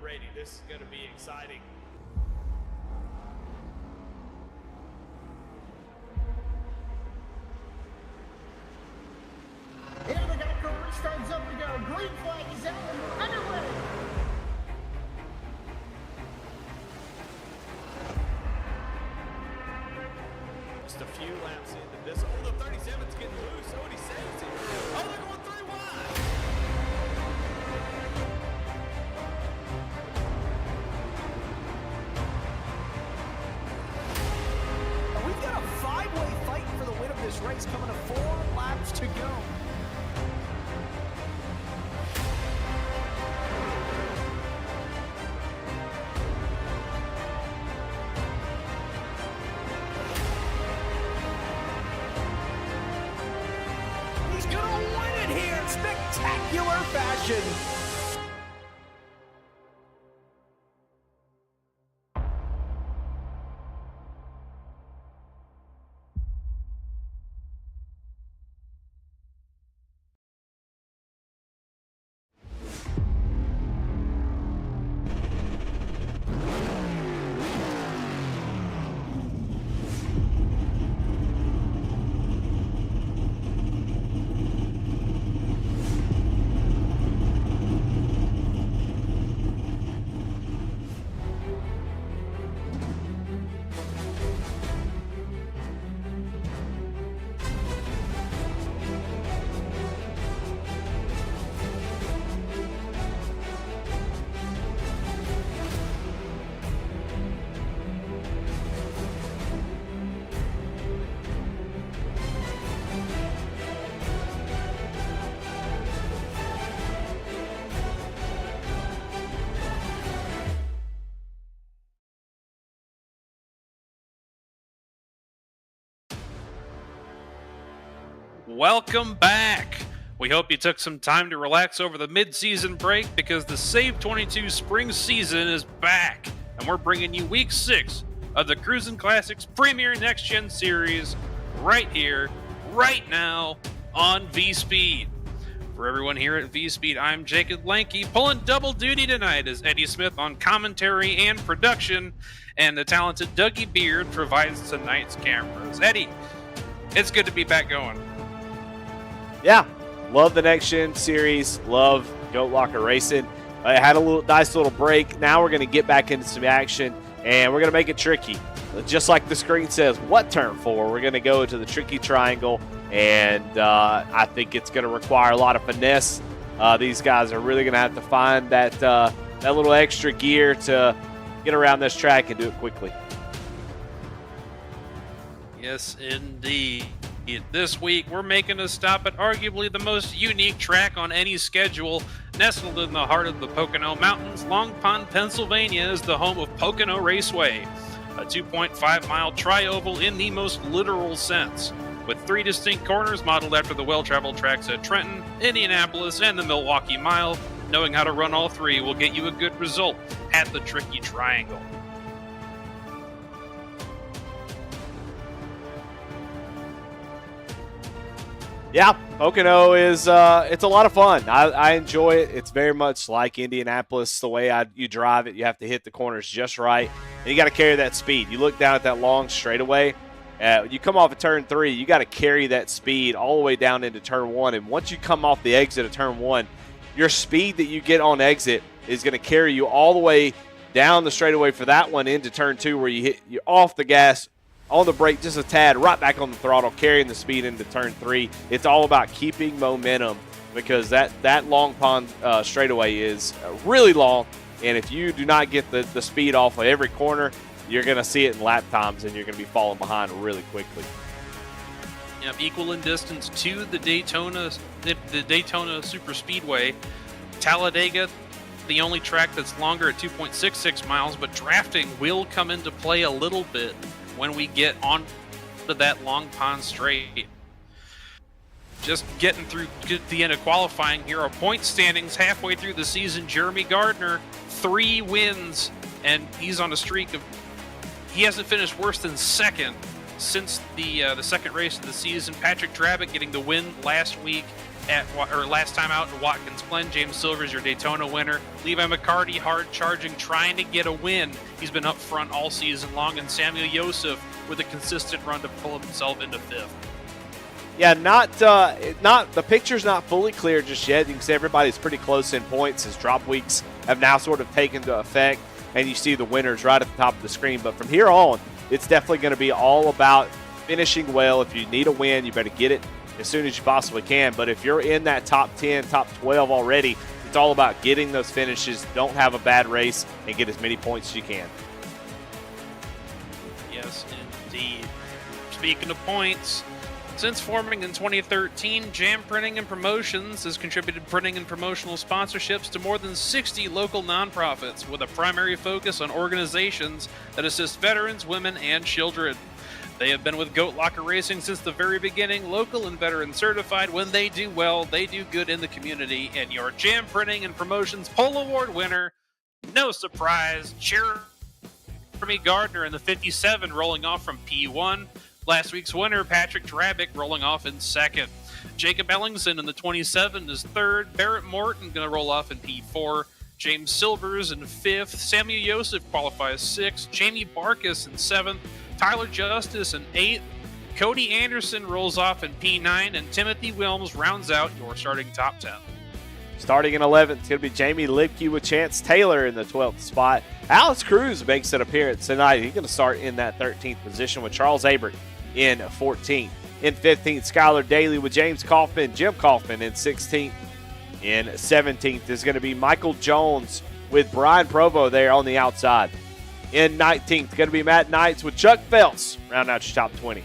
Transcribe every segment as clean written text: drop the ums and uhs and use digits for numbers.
ready. This is going to be exciting. Here they got career starts up to go. Green flag is out. Underway. Just a few laps into this. Oh, the 37's getting loose. Oh, and he saves it. Oh, they're going 3 wide. We've got a 5-way fight for the win of this race coming to 4 laps to go. He's gonna win it here in spectacular fashion. Welcome back. We hope you took some time to relax over the mid-season break because the Save 22 spring season is back, and we're bringing you week 6 of the Crusin Classics Premier Next Gen Series right here, right now on V-Speed. For everyone here at V-Speed, I'm Jacob Lanky, pulling double duty tonight as Eddie Smith on commentary and production, and the talented Dougie Beard provides tonight's cameras. Eddie, it's good to be back going. Yeah, love the Next Gen series. Love Goat Locker Racing. I had a nice little break. Now we're going to get back into some action, and we're going to make it tricky. Just like the screen says, what turn 4? We're going to go to the tricky triangle, and I think it's going to require a lot of finesse. These guys are really going to have to find that little extra gear to get around this track and do it quickly. Yes, indeed. This week, we're making a stop at arguably the most unique track on any schedule. Nestled in the heart of the Pocono Mountains, Long Pond, Pennsylvania is the home of Pocono Raceway, a 2.5-mile tri-oval in the most literal sense, with 3 distinct corners modeled after the well-traveled tracks at Trenton, Indianapolis, and the Milwaukee Mile. Knowing how to run all 3 will get you a good result at the Tricky Triangle. Yeah, Pocono is it's a lot of fun. I enjoy it. It's very much like Indianapolis. The way you drive it, you have to hit the corners just right, and you got to carry that speed. You look down at that long straightaway. You come off of turn 3, you got to carry that speed all the way down into turn 1. And once you come off the exit of turn 1, your speed that you get on exit is going to carry you all the way down the straightaway for that one into turn 2, where you're off the gas, on the brake just a tad, right back on the throttle, carrying the speed into turn 3. It's all about keeping momentum because that Long Pond straightaway is really long, and if you do not get the speed off of every corner, you're going to see it in lap times, and you're going to be falling behind really quickly. Yep, equal in distance to the Daytona Super Speedway. Talladega, the only track that's longer at 2.66 miles, but drafting will come into play a little bit when we get on to that Long Pond straight. Just getting through the end of qualifying here. Our point standings halfway through the season. Jeremy Gardner, 3 wins, and he's on a streak of, he hasn't finished worse than second since the second race of the season. Patrick Drabick getting the win last week last time out at Watkins Glen. James Silver's your Daytona winner. Levi McCarty hard charging, trying to get a win. He's been up front all season long, and Samuel Yosef with a consistent run to pull himself into 5th. Yeah, the picture's not fully clear just yet. You can see everybody's pretty close in points as drop weeks have now sort of taken into effect, and you see the winners right at the top of the screen. But from here on, it's definitely going to be all about finishing well. If you need a win, you better get it as soon as you possibly can. But if you're in that top 10, top 12 already, it's all about getting those finishes. Don't have a bad race and get as many points as you can. Yes, indeed. Speaking of points, since forming in 2013, Jam Printing and Promotions has contributed printing and promotional sponsorships to more than 60 local nonprofits, with a primary focus on organizations that assist veterans, women, and children. They have been with Goat Locker Racing since the very beginning, local and veteran certified. When they do well, they do good in the community. And your Jam Printing and Promotions Pole Award winner, no surprise, Jeremy Gardner in the 57 rolling off from P1. Last week's winner, Patrick Drabick, rolling off in 2nd. Jacob Ellingson in the 27 is 3rd. Barrett Morton going to roll off in P4. James Silvers in 5th. Samuel Yosef qualifies 6th. Jamie Barkas in 7th. Tyler Justice in 8th. Cody Anderson rolls off in P9. And Timothy Wilms rounds out your starting top 10. Starting in 11th, it's going to be Jamie Libke with Chance Taylor in the 12th spot. Alex Cruz makes an appearance tonight. He's going to start in that 13th position with Charles Abert in 14th. In 15th, Skylar Daly with James Kaufman, Jim Kaufman in 16th. In 17th is going to be Michael Jones with Brian Provo there on the outside. In 19th, going to be Matt Knights with Chuck Phelps, round out your top 20.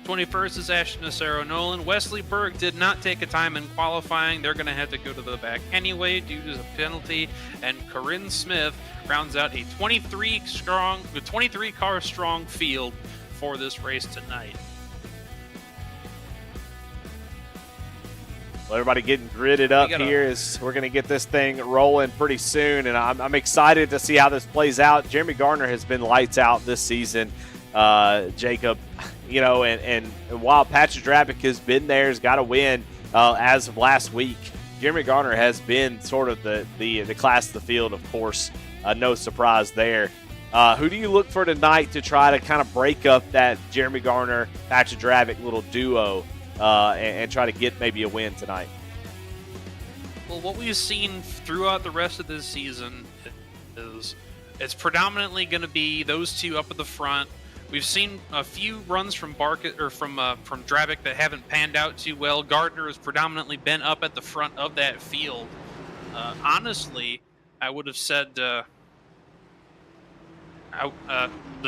21st is Ashton Acero Nolan. Wesley Berg did not take a time in qualifying. They're going to have to go to the back anyway due to the penalty. And Corinne Smith rounds out a 23 car strong field for this race tonight. Well, everybody getting gridded up here as we're going to get this thing rolling pretty soon, and I'm excited to see how this plays out. Jeremy Gardner has been lights out this season, Jacob. You know, and while Patrick Drabick has been there, has got a win as of last week, Jeremy Gardner has been sort of the class of the field, of course. No surprise there. Who do you look for tonight to try to kind of break up that Jeremy Gardner, Patrick Drabick little duo and try to get maybe a win tonight? Well, what we've seen throughout the rest of this season is it's predominantly going to be those two up at the front. We've seen a few runs from Drabick that haven't panned out too well. Gardner has predominantly been up at the front of that field. Honestly, I would have said the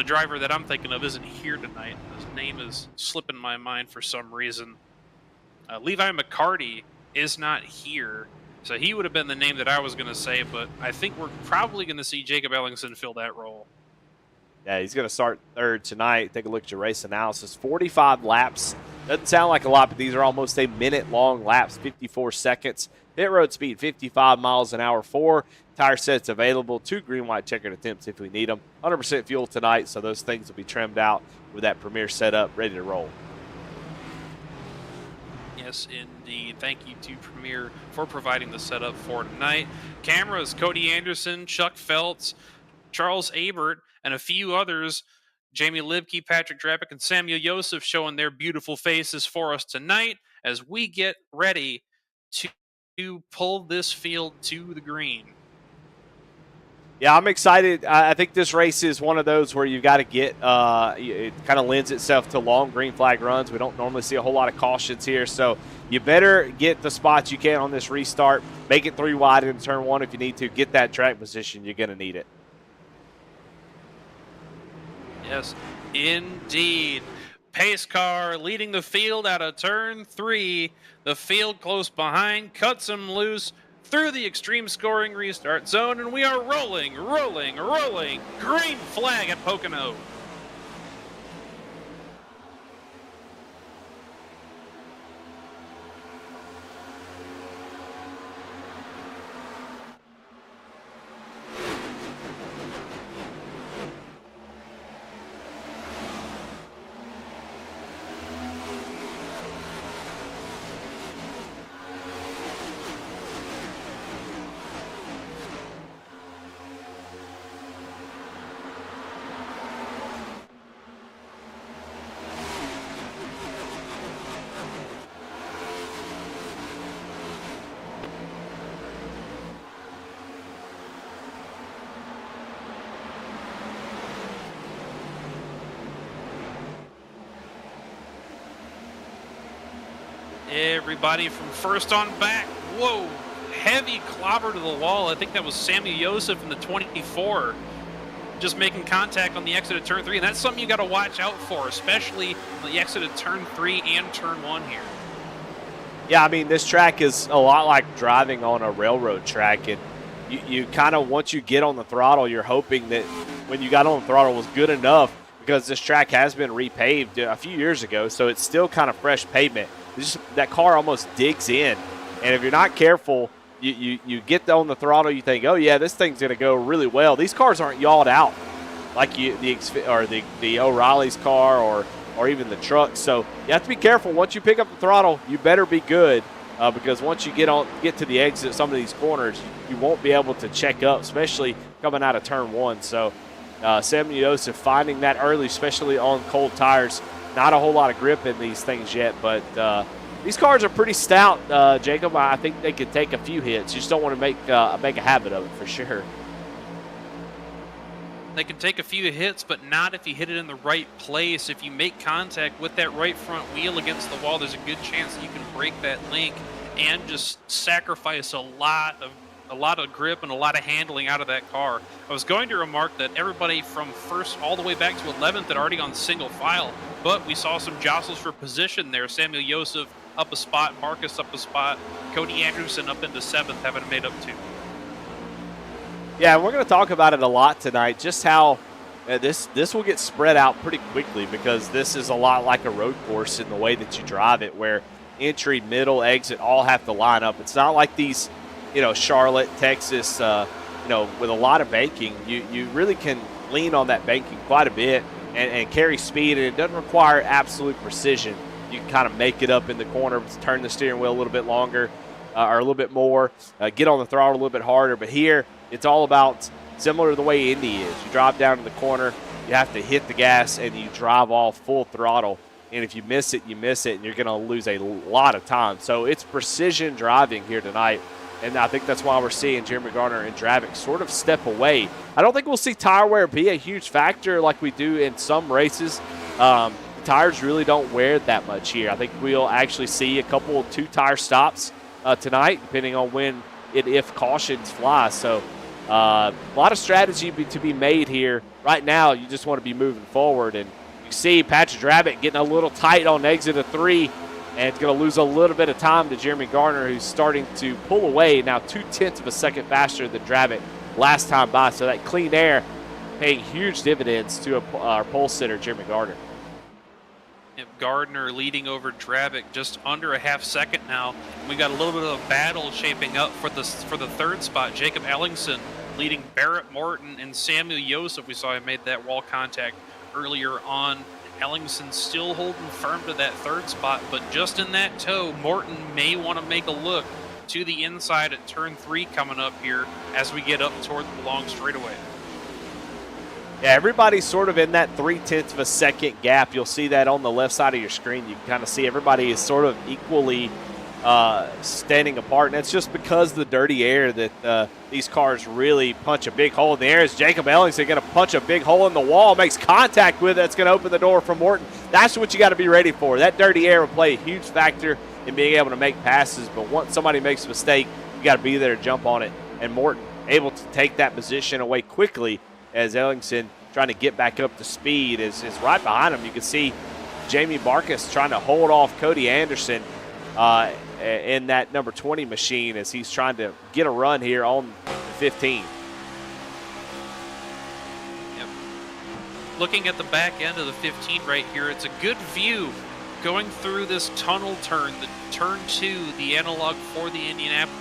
driver that I'm thinking of isn't here tonight. His name is slipping my mind for some reason. Levi McCarty is not here, so he would have been the name that I was going to say, but I think we're probably going to see Jacob Ellingson fill that role. Yeah, he's going to start 3rd tonight. Take a look at your race analysis. 45 laps. Doesn't sound like a lot, but these are almost a minute-long laps, 54 seconds. Pit road speed, 55 miles an hour. 4 tire sets available. 2 green-white checkered attempts if we need them. 100% fuel tonight, so those things will be trimmed out with that Premier setup ready to roll. Yes, indeed. Thank you to Premier for providing the setup for tonight. Cameras, Cody Anderson, Chuck Phelps, Charles Abert, and a few others, Jamie Libke, Patrick Drabick, and Samuel Yosef showing their beautiful faces for us tonight as we get ready to pull this field to the green. Yeah, I'm excited. I think this race is one of those where you've got to get it kind of lends itself to long green flag runs. We don't normally see a whole lot of cautions here, so you better get the spots you can on this restart. Make it 3 wide in turn 1 if you need to. Get that track position. You're going to need it. Yes, indeed. Pace car leading the field out of turn 3. The field close behind cuts him loose through the extreme scoring restart zone, and we are rolling. Green flag at Pocono. Everybody from first on back. Whoa, heavy clobber to the wall. I think that was Samuel Joseph in the 24. Just making contact on the exit of turn 3, and that's something you got to watch out for, especially on the exit of turn 3 and turn 1 here. Yeah, I mean, this track is a lot like driving on a railroad track, and you kind of, once you get on the throttle, you're hoping that when you got on the throttle was good enough, because this track has been repaved a few years ago, so it's still kind of fresh pavement. That car almost digs in, and if you're not careful, you get on the throttle, you think, oh yeah, this thing's going to go really well. These cars aren't yawed out like the O'Reilly's car or even the truck. So you have to be careful. Once you pick up the throttle, you better be good, because once you get to the exit, some of these corners, you won't be able to check up, especially coming out of turn 1. So Samuel Joseph finding that early, especially on cold tires. Not a whole lot of grip in these things yet, but these cars are pretty stout, Jacob. I think they could take a few hits. You just don't want to make a habit of it for sure. They can take a few hits, but not if you hit it in the right place. If you make contact with that right front wheel against the wall, there's a good chance that you can break that link and just sacrifice a lot of grip and a lot of handling out of that car. I was going to remark that everybody from first all the way back to 11th had already gone single file, but we saw some jostles for position there. Samuel Joseph up a spot, Marcus up a spot, Cody Anderson up into 7th, having made up 2. Yeah, we're going to talk about it a lot tonight, just how this will get spread out pretty quickly, because this is a lot like a road course in the way that you drive it, where entry, middle, exit all have to line up. It's not like these, Charlotte, Texas, with a lot of banking. You really can lean on that banking quite a bit and carry speed, and it doesn't require absolute precision. You can kind of make it up in the corner, turn the steering wheel a little bit longer or a little bit more, get on the throttle a little bit harder. But here, it's all about similar to the way Indy is. You drive down to the corner, you have to hit the gas, and you drive off full throttle. And if you miss it, you miss it, and you're going to lose a lot of time. So it's precision driving here tonight. And I think that's why we're seeing Jeremy Garner and Dravik sort of step away. I don't think we'll see tire wear be a huge factor like we do in some races. The tires really don't wear that much here. I think we'll actually see a couple of 2-tire stops tonight, depending on when if cautions fly. So a lot of strategy to be made here. Right now, you just want to be moving forward. And you see Patrick Dravik getting a little tight on exit of 3. And it's going to lose a little bit of time to Jeremy Garner, who's starting to pull away now 0.2 of a second faster than Dravik last time by. So that clean air paying huge dividends to our pole sitter, Jeremy Garner. Gardner leading over Dravik just under a half second now. We got a little bit of a battle shaping up for the third spot. Jacob Ellingson leading Barrett Morton and Samuel Joseph. We saw him made that wall contact earlier on. Ellingson still holding firm to that third spot, but just in that toe, Morton may want to make a look to the inside at turn 3 coming up here as we get up toward the long straightaway. Yeah, everybody's sort of in that 0.3 of a second gap. You'll see that on the left side of your screen. You can kind of see everybody is sort of equally standing apart, and it's just because of the dirty air that these cars really punch a big hole in the air. As Jacob Ellingson going to punch a big hole in the wall, makes contact with it. That's going to open the door for Morton. That's what you got to be ready for. That dirty air will play a huge factor in being able to make passes, but once somebody makes a mistake, you got to be there to jump on it. And Morton able to take that position away quickly as Ellingson trying to get back up to speed is right behind him. You can see Jamie Barkas trying to hold off Cody Anderson in that number 20 machine as he's trying to get a run here on the 15. Yep. Looking at the back end of the 15 right here, it's a good view going through this tunnel turn, the turn 2, the analog for the Indianapolis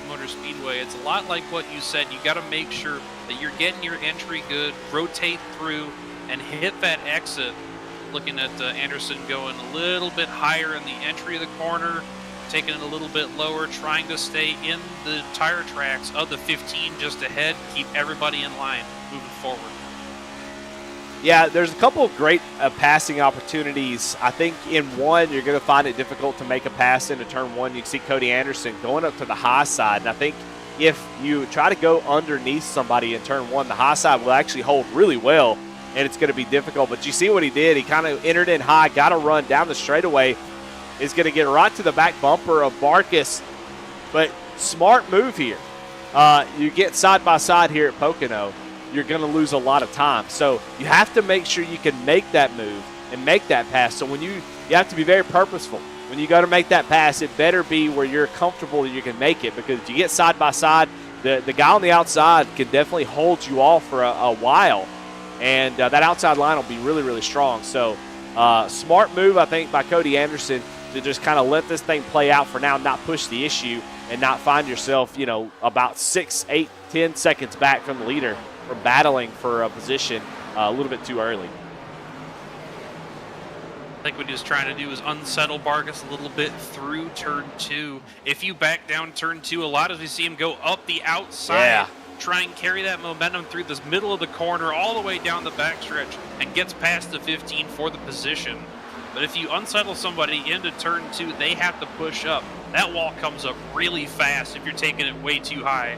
Motor Speedway. It's a lot like what you said. You got to make sure that you're getting your entry good, rotate through, and hit that exit. Looking at Anderson going a little bit higher in the entry of the corner, taking it a little bit lower, trying to stay in the tire tracks of the 15 just ahead, keep everybody in line moving forward. Yeah, there's a couple of great passing opportunities. I think in one, you're going to find it difficult to make a pass into turn 1. You can see Cody Anderson going up to the high side, and I think if you try to go underneath somebody in turn 1, the high side will actually hold really well, and it's going to be difficult. But you see what he did. He kind of entered in high, got a run down the straightaway, is going to get right to the back bumper of Barkus. But smart move here. You get side by side here at Pocono, you're going to lose a lot of time. So you have to make sure you can make that move and make that pass. So when you have to be very purposeful. When you go to make that pass, it better be where you're comfortable that you can make it, because if you get side by side, the guy on the outside can definitely hold you off for a while, and that outside line will be really, really strong. So smart move, I think, by Cody Anderson to just kind of let this thing play out for now, not push the issue, and not find yourself, about 6, 8, 10 seconds back from the leader for battling for a position a little bit too early. I think what he's trying to do is unsettle Barkus a little bit through turn 2. If you back down turn 2, a lot as we see him go up the outside, try and carry that momentum through this middle of the corner all the way down the backstretch and gets past the 15 for the position. But if you unsettle somebody into turn 2, they have to push up. That wall comes up really fast if you're taking it way too high.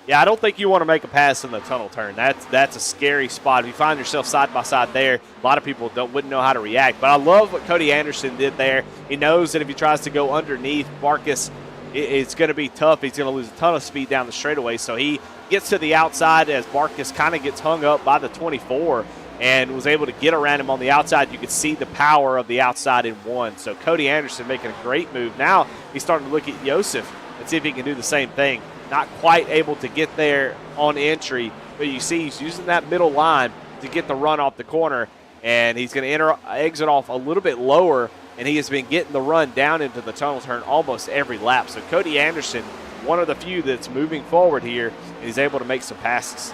Yeah, I don't think you want to make a pass in the tunnel turn. That's a scary spot. If you find yourself side by side there, a lot of people wouldn't know how to react. But I love what Cody Anderson did there. He knows that if he tries to go underneath Barkus, it's going to be tough. He's going to lose a ton of speed down the straightaway. So he gets to the outside as Barkus kind of gets hung up by the 24 and was able to get around him on the outside. You could see the power of the outside in one. So Cody Anderson making a great move. Now he's starting to look at Josef and see if he can do the same thing. Not quite able to get there on entry, but you see he's using that middle line to get the run off the corner, and he's going to exit off a little bit lower, and he has been getting the run down into the tunnel turn almost every lap. So Cody Anderson, one of the few that's moving forward here, and he's able to make some passes.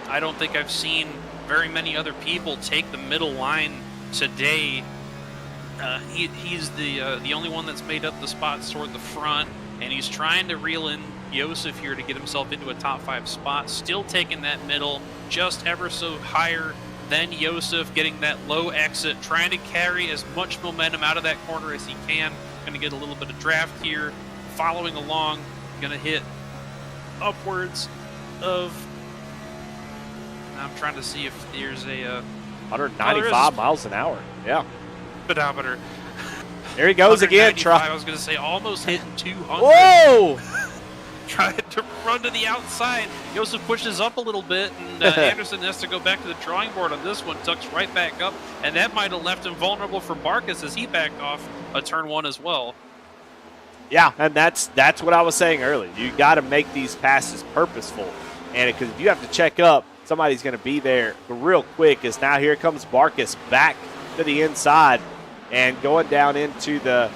I don't think I've seen very many other people take the middle line today. He's the only one that's made up the spots toward the front. And he's trying to reel in Josef here to get himself into a top 5 spot. Still taking that middle, just ever so higher than Josef, getting that low exit, trying to carry as much momentum out of that corner as he can. Going to get a little bit of draft here, following along, going to hit upwards of, I'm trying to see if there's a 195 miles an hour. Yeah. Speedometer. There he goes again. I was going to say almost hitting 200. Whoa! Trying to run to the outside. Josef pushes up a little bit, and Anderson has to go back to the drawing board on this one. Tucks right back up, and that might have left him vulnerable for Barkus as he backed off a turn 1 as well. Yeah, and that's what I was saying earlier. You got to make these passes purposeful, and because if you have to check up, somebody's going to be there real quick. As now here comes Barkus back to the inside. And going down into the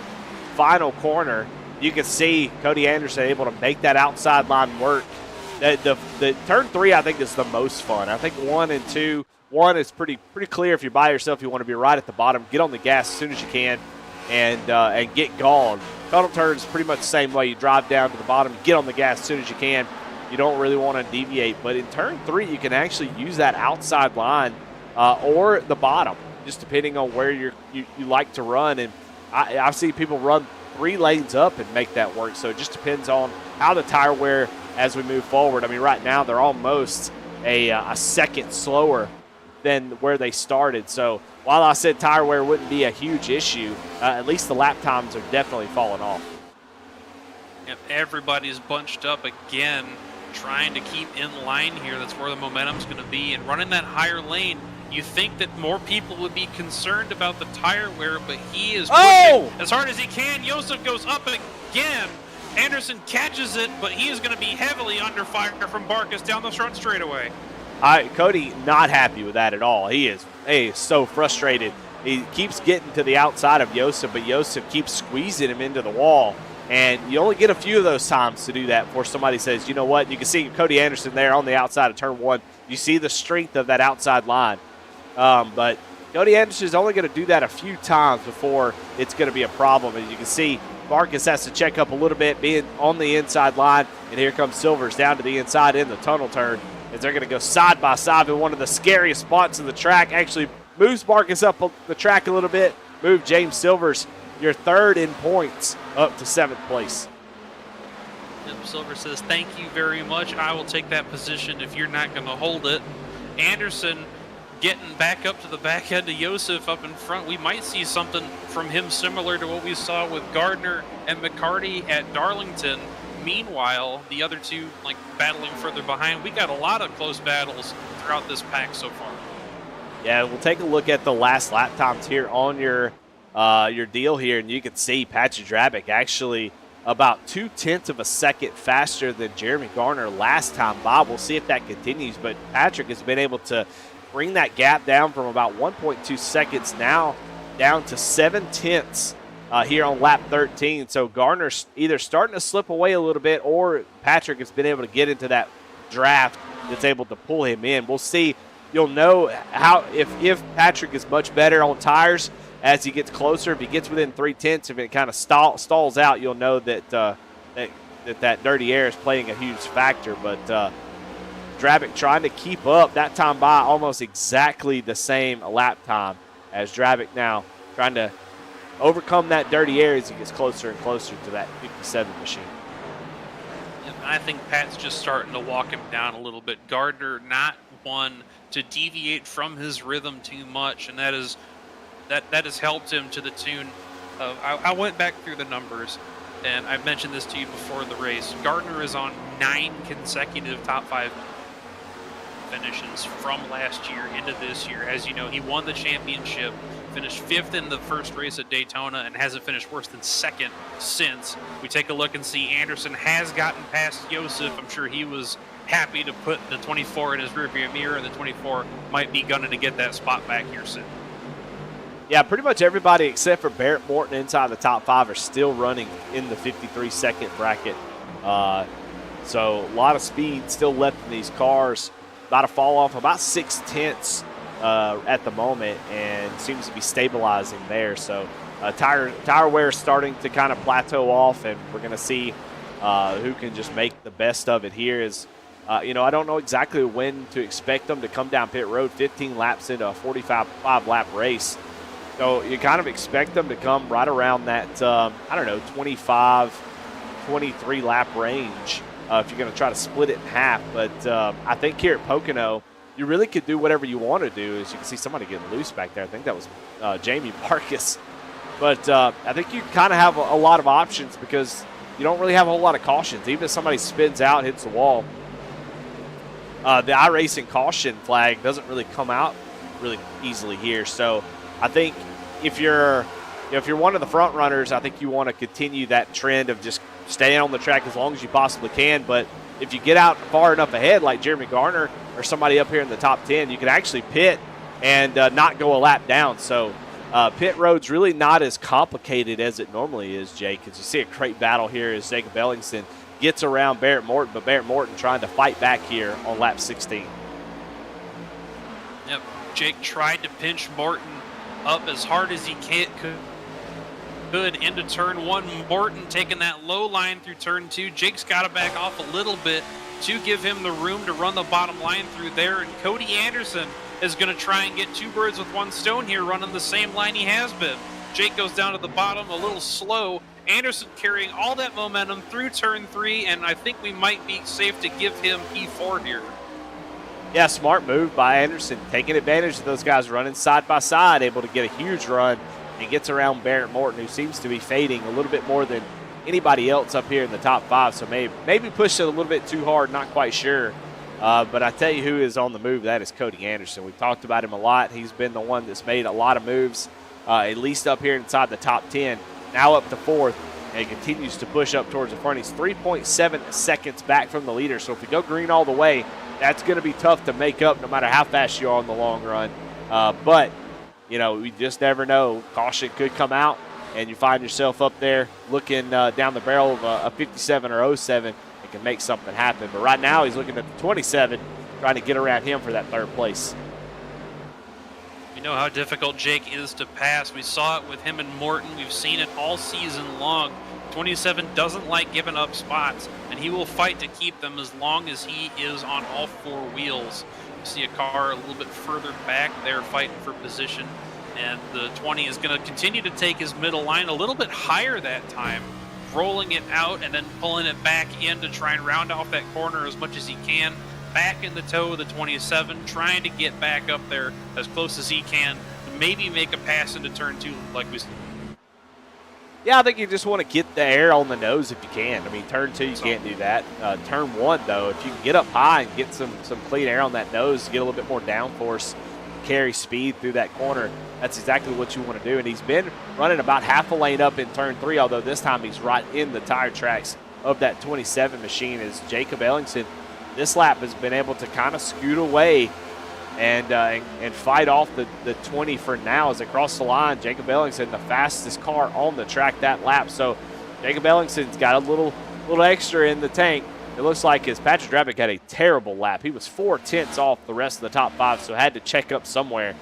final corner, you can see Cody Anderson able to make that outside line work. The turn 3, I think, is the most fun. I think 1 and 2. 1 is pretty clear. If you're by yourself, you want to be right at the bottom. Get on the gas as soon as you can and get gone. Tunnel turn is pretty much the same way. You drive down to the bottom, get on the gas as soon as you can. You don't really want to deviate. But in turn 3, you can actually use that outside line or the bottom, just depending on where you like to run. And I see people run 3 lanes up and make that work. So it just depends on how the tire wear as we move forward. I mean, right now they're almost a second slower than where they started. So while I said tire wear wouldn't be a huge issue, at least the lap times are definitely falling off. Yep, everybody's bunched up again, trying to keep in line here. That's where the momentum's going to be. And running that higher lane, you think that more people would be concerned about the tire wear, but he is pushing as hard as he can. Josef goes up again. Anderson catches it, but he is going to be heavily under fire from Barkus down the front straightaway. Cody not happy with that at all. He is so frustrated. He keeps getting to the outside of Josef, but Josef keeps squeezing him into the wall. And you only get a few of those times to do that before somebody says, you know what? You can see Cody Anderson there on the outside of turn 1. You see the strength of that outside line. But Cody Anderson is only going to do that a few times before it's going to be a problem. As you can see, Barkus has to check up a little bit, being on the inside line. And here comes Silvers down to the inside in the tunnel turn as they're going to go side by side in one of the scariest spots in the track. Actually moves Barkus up the track a little bit, move James Silvers, your 3rd in points, up to 7th place. Silver says, thank you very much. I will take that position if you're not going to hold it. Anderson getting back up to the back end of Josef up in front. We might see something from him similar to what we saw with Gardner and McCarty at Darlington. Meanwhile, the other two like battling further behind. We got a lot of close battles throughout this pack so far. Yeah, we'll take a look at the last lap times here on your deal here, and you can see Patrick Drabick actually about 0.2 of a second faster than Jeremy Garner last time by. We'll see if that continues, but Patrick has been able to bring that gap down from about 1.2 seconds now down to 0.7 here on lap 13. So Garner's either starting to slip away a little bit, or Patrick has been able to get into that draft that's able to pull him in. We'll see. You'll know how if Patrick is much better on tires as he gets closer. If he gets within 0.3, if it kind of stalls out, you'll know that that dirty air is playing a huge factor. But Drabick trying to keep up that time by almost exactly the same lap time as Drabick now, trying to overcome that dirty air as he gets closer and closer to that 57 machine. I think Pat's just starting to walk him down a little bit. Gardner not one to deviate from his rhythm too much, and that has helped him to the tune of, I went back through the numbers, and I mentioned this to you before the race. Gardner is on 9 consecutive top 5 finishes from last year into this year. As you know, he won the championship, finished 5th in the first race at Daytona, and hasn't finished worse than 2nd since. We take a look and see Anderson has gotten past Josef. I'm sure he was happy to put the 24 in his rearview mirror, and the 24 might be gunning to get that spot back here soon. Yeah, pretty much everybody except for Barrett Morton inside the top 5 are still running in the 53-second bracket. So a lot of speed still left in these cars. About to fall off about 0.6 at the moment, and seems to be stabilizing there. So tire wear is starting to kind of plateau off, and we're going to see who can just make the best of it here. I don't know exactly when to expect them to come down pit road. 15 laps into a 45-lap race. So you kind of expect them to come right around that, 25, 23 lap range if you're going to try to split it in half. But I think here at Pocono, you really could do whatever you want to do. As you can see somebody getting loose back there. I think that was Jamie Marcus. But I think you kind of have a lot of options because you don't really have a whole lot of cautions. Even if somebody spins out, hits the wall, the iRacing caution flag doesn't really come out really easily here. So I think if you're one of the front runners, I think you want to continue that trend of just staying on the track as long as you possibly can. But if you get out far enough ahead, like Jeremy Garner or somebody up here in the top 10, you can actually pit and not go a lap down. So pit road's really not as complicated as it normally is, Jake, as you see a great battle here as Jacob Ellingson gets around Barrett Morton, but Barrett Morton trying to fight back here on lap 16. Yep, Jake tried to pinch Morton up as hard as he could into turn 1. Morton taking that low line through turn 2. Jake's got to back off a little bit to give him the room to run the bottom line through there. And Cody Anderson is going to try and get 2 birds with 1 stone here, running the same line he has been. Jake goes down to the bottom a little slow. Anderson carrying all that momentum through turn 3, and I think we might be safe to give him P4 here. Yeah, smart move by Anderson, taking advantage of those guys running side by side, able to get a huge run, and gets around Barrett Morton, who seems to be fading a little bit more than anybody else up here in the top 5. So maybe pushed it a little bit too hard, not quite sure. But I tell you who is on the move, that is Cody Anderson. We've talked about him a lot. He's been the one that's made a lot of moves, at least up here inside the top 10, now up to 4th, and continues to push up towards the front. He's 3.7 seconds back from the leader. So if we go green all the way, that's going to be tough to make up no matter how fast you are in the long run. But, we just never know. Caution could come out, and you find yourself up there looking down the barrel of a 57 or 07 and can make something happen. But right now he's looking at the 27, trying to get around him for that 3rd place. You know how difficult Jake is to pass. We saw it with him and Morton. We've seen it all season long. 27 doesn't like giving up spots, and he will fight to keep them as long as he is on all 4 wheels. You see a car a little bit further back there fighting for position, and the 20 is going to continue to take his middle line a little bit higher that time, rolling it out and then pulling it back in to try and round off that corner as much as he can. back in the toe of the 27, trying to get back up there as close as he can, to maybe make a pass into turn 2 like we said. Yeah, I think you just want to get the air on the nose if you can. I mean, turn 2, you can't do that. Turn 1, though, if you can get up high and get some clean air on that nose, get a little bit more downforce, carry speed through that corner, that's exactly what you want to do. And he's been running about half a lane up in turn 3, although this time he's right in the tire tracks of that 27 machine. As Jacob Ellingson, this lap, has been able to kind of scoot away and fight off the 20 for now as it crossed the line. Jacob Ellingson, the fastest car on the track that lap. So Jacob Ellingson's got a little extra in the tank. It looks like his Patrick Drabick had a terrible lap. He was 4/10 off the rest of the top 5, so had to check up somewhere.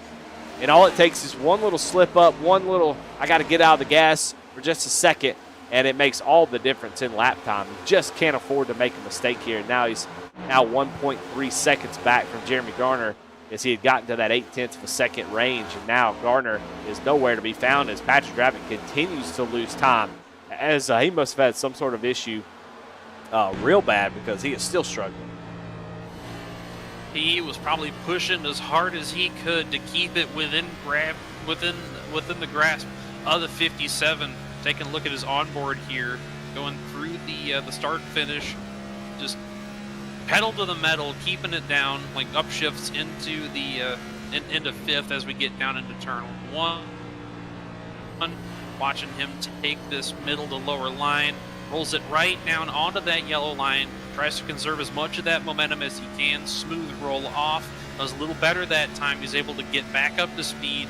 And all it takes is one little slip up, I got to get out of the gas for just a second, and it makes all the difference in lap time. You just can't afford to make a mistake here. Now he's 1.3 seconds back from Jeremy Garner, as he had gotten to that 0.8 of a second range, and now Garner is nowhere to be found as Patrick Drabick continues to lose time, as he must have had some sort of issue real bad, because he is still struggling. He was probably pushing as hard as he could to keep it within the grasp of the 57. Taking a look at his onboard here, going through the start finish, just pedal to the metal, keeping it down, like upshifts into the into 5th as we get down into turn 1. Watching him take this middle to lower line, rolls it right down onto that yellow line, tries to conserve as much of that momentum as he can, smooth roll off. Does a little better that time. He's able to get back up to speed,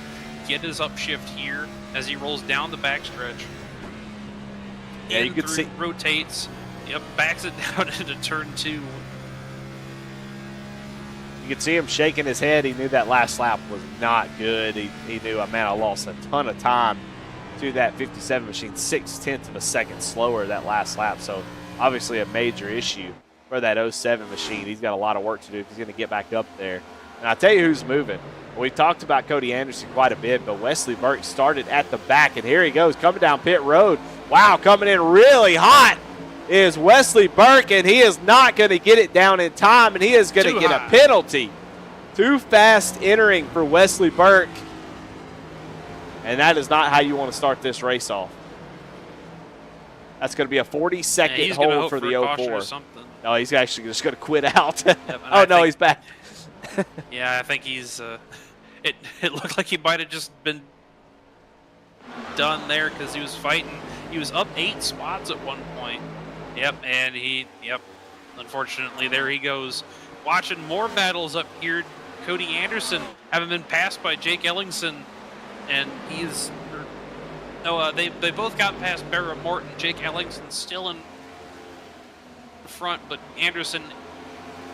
get his upshift here as he rolls down the backstretch. Yeah, you could see. Rotates, backs it down into turn 2. You could see him shaking his head. He knew that last lap was not good. He knew, man, I lost a ton of time to that 57 machine, 0.6 of a second slower that last lap. So obviously a major issue for that 07 machine. He's got a lot of work to do if he's going to get back up there. And I'll tell you who's moving. We've talked about Cody Anderson quite a bit, but Wesley Burke started at the back, and here he goes coming down pit road. Wow, coming in really hot is Wesley Burke, and he is not going to get it down in time, and he is going to get a penalty. Too fast entering for Wesley Burke, and that is not how you want to start this race off. That's going to be a 40-second hold for the 04. No, he's actually just going to quit out. Oh, no, he's back. Yeah, I think he's it looked like he might have just been done there because he was fighting. He was up 8 spots at one point. Unfortunately, there he goes. Watching more battles up here. Cody Anderson having been passed by Jake Ellingson, and they both got past Barra Morton. Jake Ellingson still in front, but Anderson,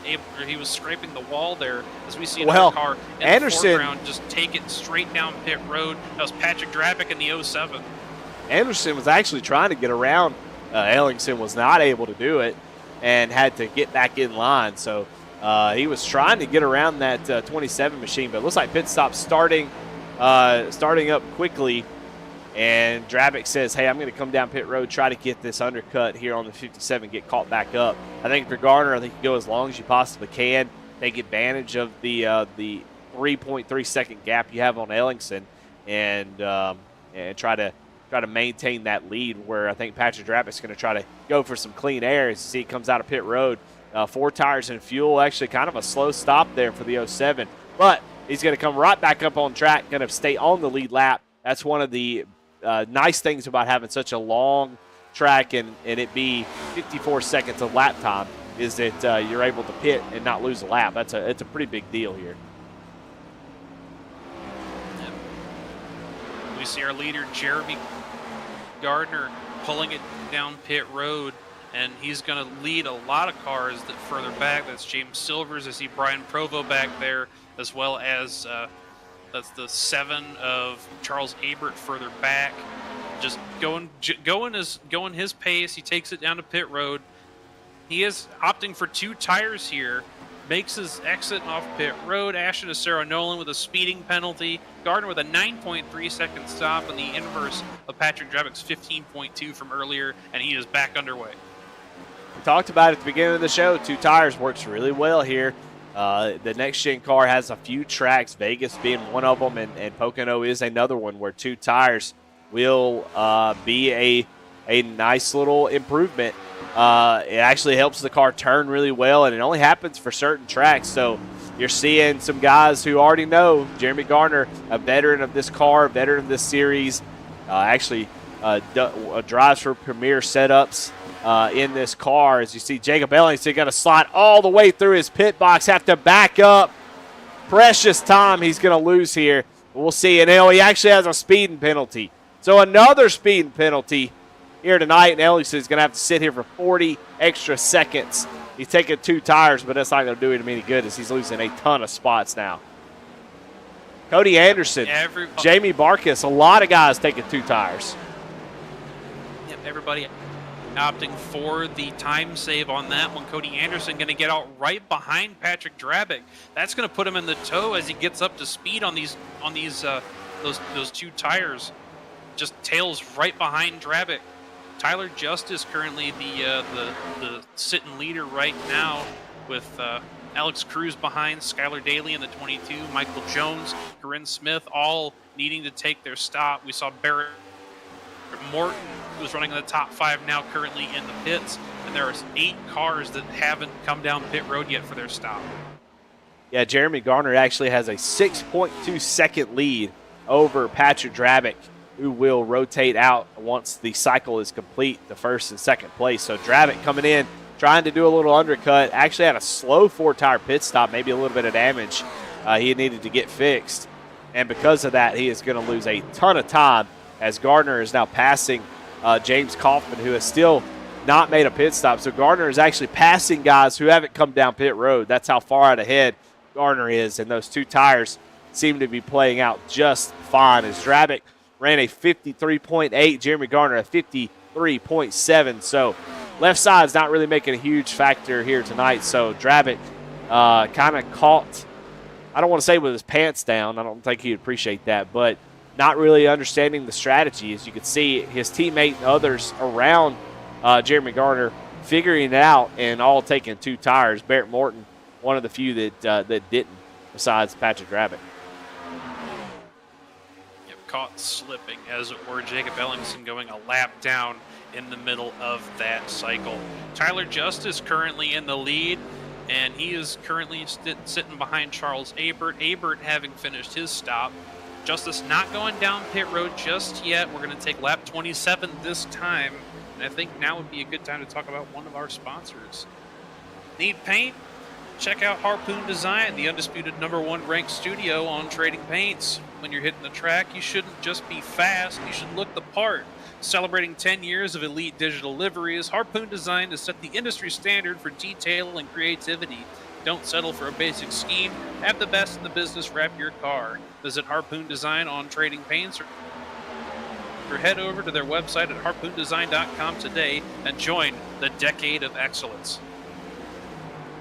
he was scraping the wall there, as we see another car in Anderson, the foreground just take it straight down pit road. That was Patrick Drabick in the 07. Anderson was actually trying to get around. Ellingson was not able to do it and had to get back in line. So he was trying to get around that 27 machine, but it looks like pit stop starting up quickly. And Drabick says, hey, I'm going to come down pit road, try to get this undercut here on the 57, get caught back up. I think for Garner, I think you go as long as you possibly can, take advantage of the 3.3 second gap you have on Ellingson, and try to maintain that lead, where I think Patrick Drabick's going to try to go for some clean air as you see it comes out of pit road. 4 tires and fuel, actually kind of a slow stop there for the 07, but he's going to come right back up on track, going to stay on the lead lap. That's one of the nice things about having such a long track and it be 54 seconds of lap time, is that you're able to pit and not lose a lap. It's a pretty big deal here. We see our leader, Jeremy Gardner, pulling it down pit road, and he's going to lead a lot of cars that further back. That's James Silvers. I see Brian Provo back there, as well as that's the 7 of Charles Abert further back. Just going his pace. He takes it down to pit road. He is opting for 2 tires here. Makes his exit off pit road. Ashton Acero Nolan with a speeding penalty. Gardner with a 9.3 second stop in the inverse of Patrick Drabick's 15.2 from earlier, and he is back underway. talked about at the beginning of the show, 2 tires works really well here. The next-gen car has a few tracks, Vegas being one of them, and Pocono is another one where 2 tires will be a nice little improvement. It actually helps the car turn really well, and it only happens for certain tracks. So you're seeing some guys who already know. Jeremy Garner, a veteran of this car, a veteran of this series, actually drives for premier setups in this car. As you see, Jacob Ellingson got to slide all the way through his pit box, have to back up. Precious time he's going to lose here. We'll see. And he actually has a speeding penalty. So another speeding penalty here tonight, and Ellingson is going to have to sit here for 40 extra seconds. He's taking 2 tires, but that's not going to do him any good as he's losing a ton of spots now. Cody Anderson, Jamie Barkas, a lot of guys taking 2 tires. Yep, everybody opting for the time save on that one. Cody Anderson going to get out right behind Patrick Drabick. That's going to put him in the tow as he gets up to speed on those 2 tires. Just tails right behind Drabick. Tyler Justice currently the sitting leader right now with Alex Cruz behind, Skylar Daly in the 22, Michael Jones, Corinne Smith all needing to take their stop. We saw Barrett Morton, who's running in the top 5 now, currently in the pits, and there are 8 cars that haven't come down pit road yet for their stop. Yeah, Jeremy Garner actually has a 6.2 second lead over Patrick Drabick, who will rotate out once the cycle is complete, the first and second place. So Drabick coming in, trying to do a little undercut, actually had a slow 4-tire pit stop, maybe a little bit of damage he needed to get fixed. And because of that, he is going to lose a ton of time as Gardner is now passing James Kaufman, who has still not made a pit stop. So Gardner is actually passing guys who haven't come down pit road. That's how far out ahead Gardner is, and those 2 tires seem to be playing out just fine as Drabick ran a 53.8, Jeremy Garner a 53.7. So left side's not really making a huge factor here tonight. So Drabick kind of caught, I don't want to say with his pants down. I don't think he'd appreciate that, but not really understanding the strategy. As you can see, his teammate and others around Jeremy Garner figuring it out and all taking 2 tires. Barrett Morton, one of the few that didn't, besides Patrick Drabick. Caught slipping, as it were. Jacob Ellingson going a lap down in the middle of that cycle. Tyler Justice currently in the lead, and he is currently sitting behind Charles Abert. Abert having finished his stop. Justice not going down pit road just yet. We're going to take lap 27 this time, and I think now would be a good time to talk about one of our sponsors. Need paint? Check out Harpoon Design, the undisputed #1 ranked studio on trading paints. When you're hitting the track, you shouldn't just be fast, you should look the part. Celebrating 10 years of elite digital liveries, Harpoon Design has set the industry standard for detail and creativity. Don't settle for a basic scheme. Have the best in the business wrap your car. Visit Harpoon Design on trading paints or head over to their website at harpoondesign.com today and join the decade of excellence.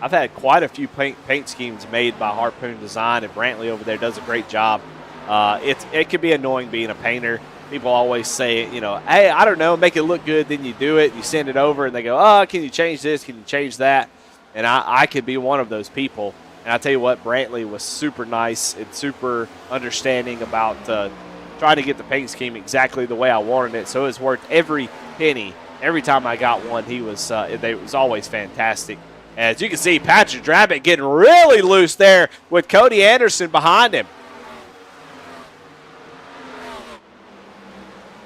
I've had quite a few paint schemes made by Harpoon Design, and Brantley over there does a great job. It can be annoying being a painter. People always say, hey, I don't know, make it look good, then you do it, you send it over, and they go, oh, can you change this, can you change that? And I could be one of those people. And I tell you what, Brantley was super nice and super understanding about trying to get the paint scheme exactly the way I wanted it. So it was worth every penny. Every time I got one, it was always fantastic. As you can see, Patrick Drabick getting really loose there with Cody Anderson behind him.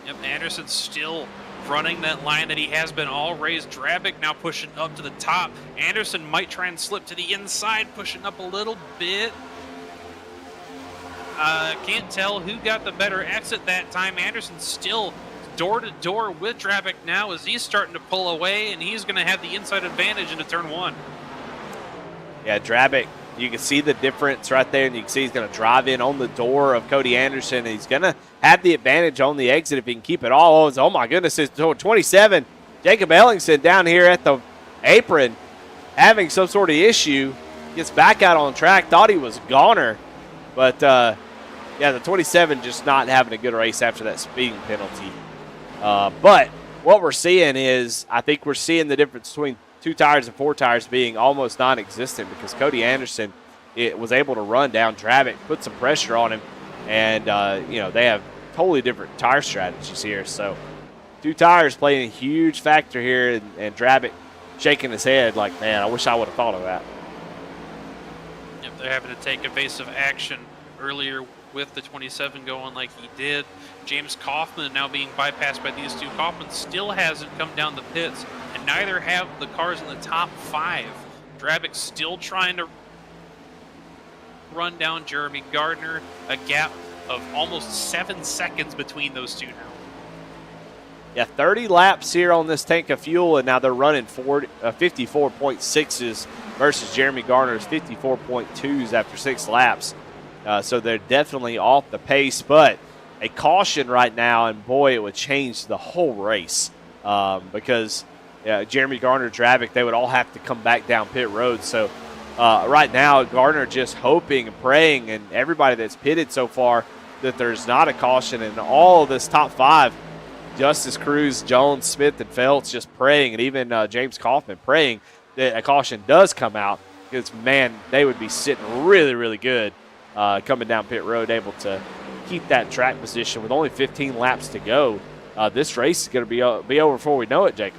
Yep, Anderson's still running that line that he has been all raised. Drabick now pushing up to the top. Anderson might try and slip to the inside, pushing up a little bit. Can't tell who got the better exit that time. Anderson still door-to-door with Drabick now as he's starting to pull away, and he's going to have the inside advantage into turn 1. Yeah, Drabick, you can see the difference right there, and you can see he's going to drive in on the door of Cody Anderson, and he's going to have the advantage on the exit if he can keep it all. Oh, my goodness, it's 27. Jacob Ellingson down here at the apron having some sort of issue. Gets back out on track, thought he was goner, but, yeah, the 27 just not having a good race after that speeding penalty. But what we're seeing is, I think we're seeing the difference between 2 tires and 4 tires being almost non-existent because Cody Anderson was able to run down Drabick, put some pressure on him, and they have totally different tire strategies here. So 2 tires playing a huge factor here, and Drabick shaking his head like, man, I wish I would have thought of that. Yep, they're having to take evasive action earlier with the 27 going like he did. James Kaufman now being bypassed by these 2. Kaufman still hasn't come down the pits, and neither have the cars in the top 5. Drabick still trying to run down Jeremy Gardner, a gap of almost 7 seconds between those 2 now. Yeah, 30 laps here on this tank of fuel, and now they're running 54.6s versus Jeremy Garner's 54.2s after 6 laps. So they're definitely off the pace, but a caution right now, and boy, it would change the whole race because Jeremy Garner, Drabick, they would all have to come back down pit road. So right now, Garner just hoping and praying, and everybody that's pitted so far, that there's not a caution, and all of this top 5, Justice, Cruz, Jones, Smith, and Feltz just praying, and even James Kaufman praying that a caution does come out because, man, they would be sitting really, really good coming down pit road, able to keep that track position with only 15 laps to go. This race is going to be over before we know it, Jacob.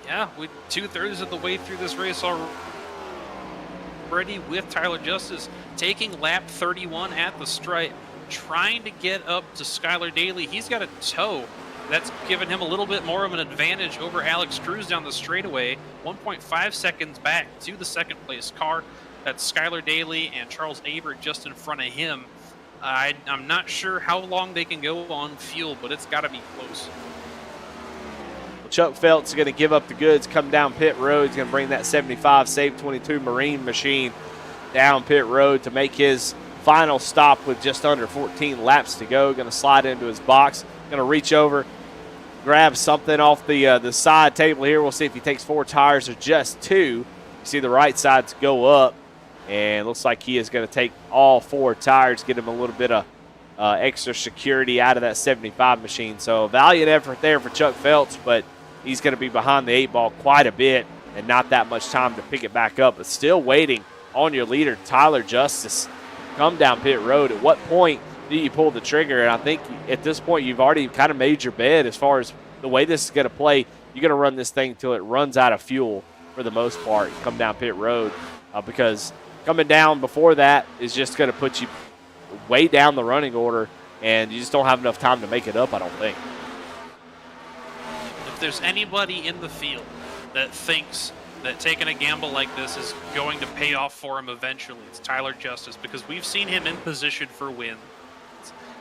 Yeah, we're 2/3 of the way through this race already with Tyler Justice taking lap 31 at the stripe, trying to get up to Skylar Daly. He's got a tow that's given him a little bit more of an advantage over Alex Cruz down the straightaway. 1.5 seconds back to the second place car. That's Skylar Daly and Charles Aber just in front of him. I'm not sure how long they can go on fuel, but it's got to be close. Chuck Feltz is going to give up the goods, come down pit road. He's going to bring that 75 Save 22 Marine machine down pit road to make his final stop with just under 14 laps to go. Going to slide into his box. Going to reach over, grab something off the side table here. We'll see if he takes 4 tires or just 2. You see the right sides go up, and looks like he is going to take all 4 tires, get him a little bit of extra security out of that 75 machine. So a valiant effort there for Chuck Feltz, but he's going to be behind the 8 ball quite a bit and not that much time to pick it back up. But still waiting on your leader, Tyler Justice, come down pit road. At what point do you pull the trigger? And I think at this point you've already kind of made your bed as far as the way this is going to play. You're going to run this thing until it runs out of fuel for the most part, come down pit road, because coming down before that is just going to put you way down the running order, and you just don't have enough time to make it up, I don't think. If there's anybody in the field that thinks that taking a gamble like this is going to pay off for him eventually, it's Tyler Justice, because we've seen him in position for wins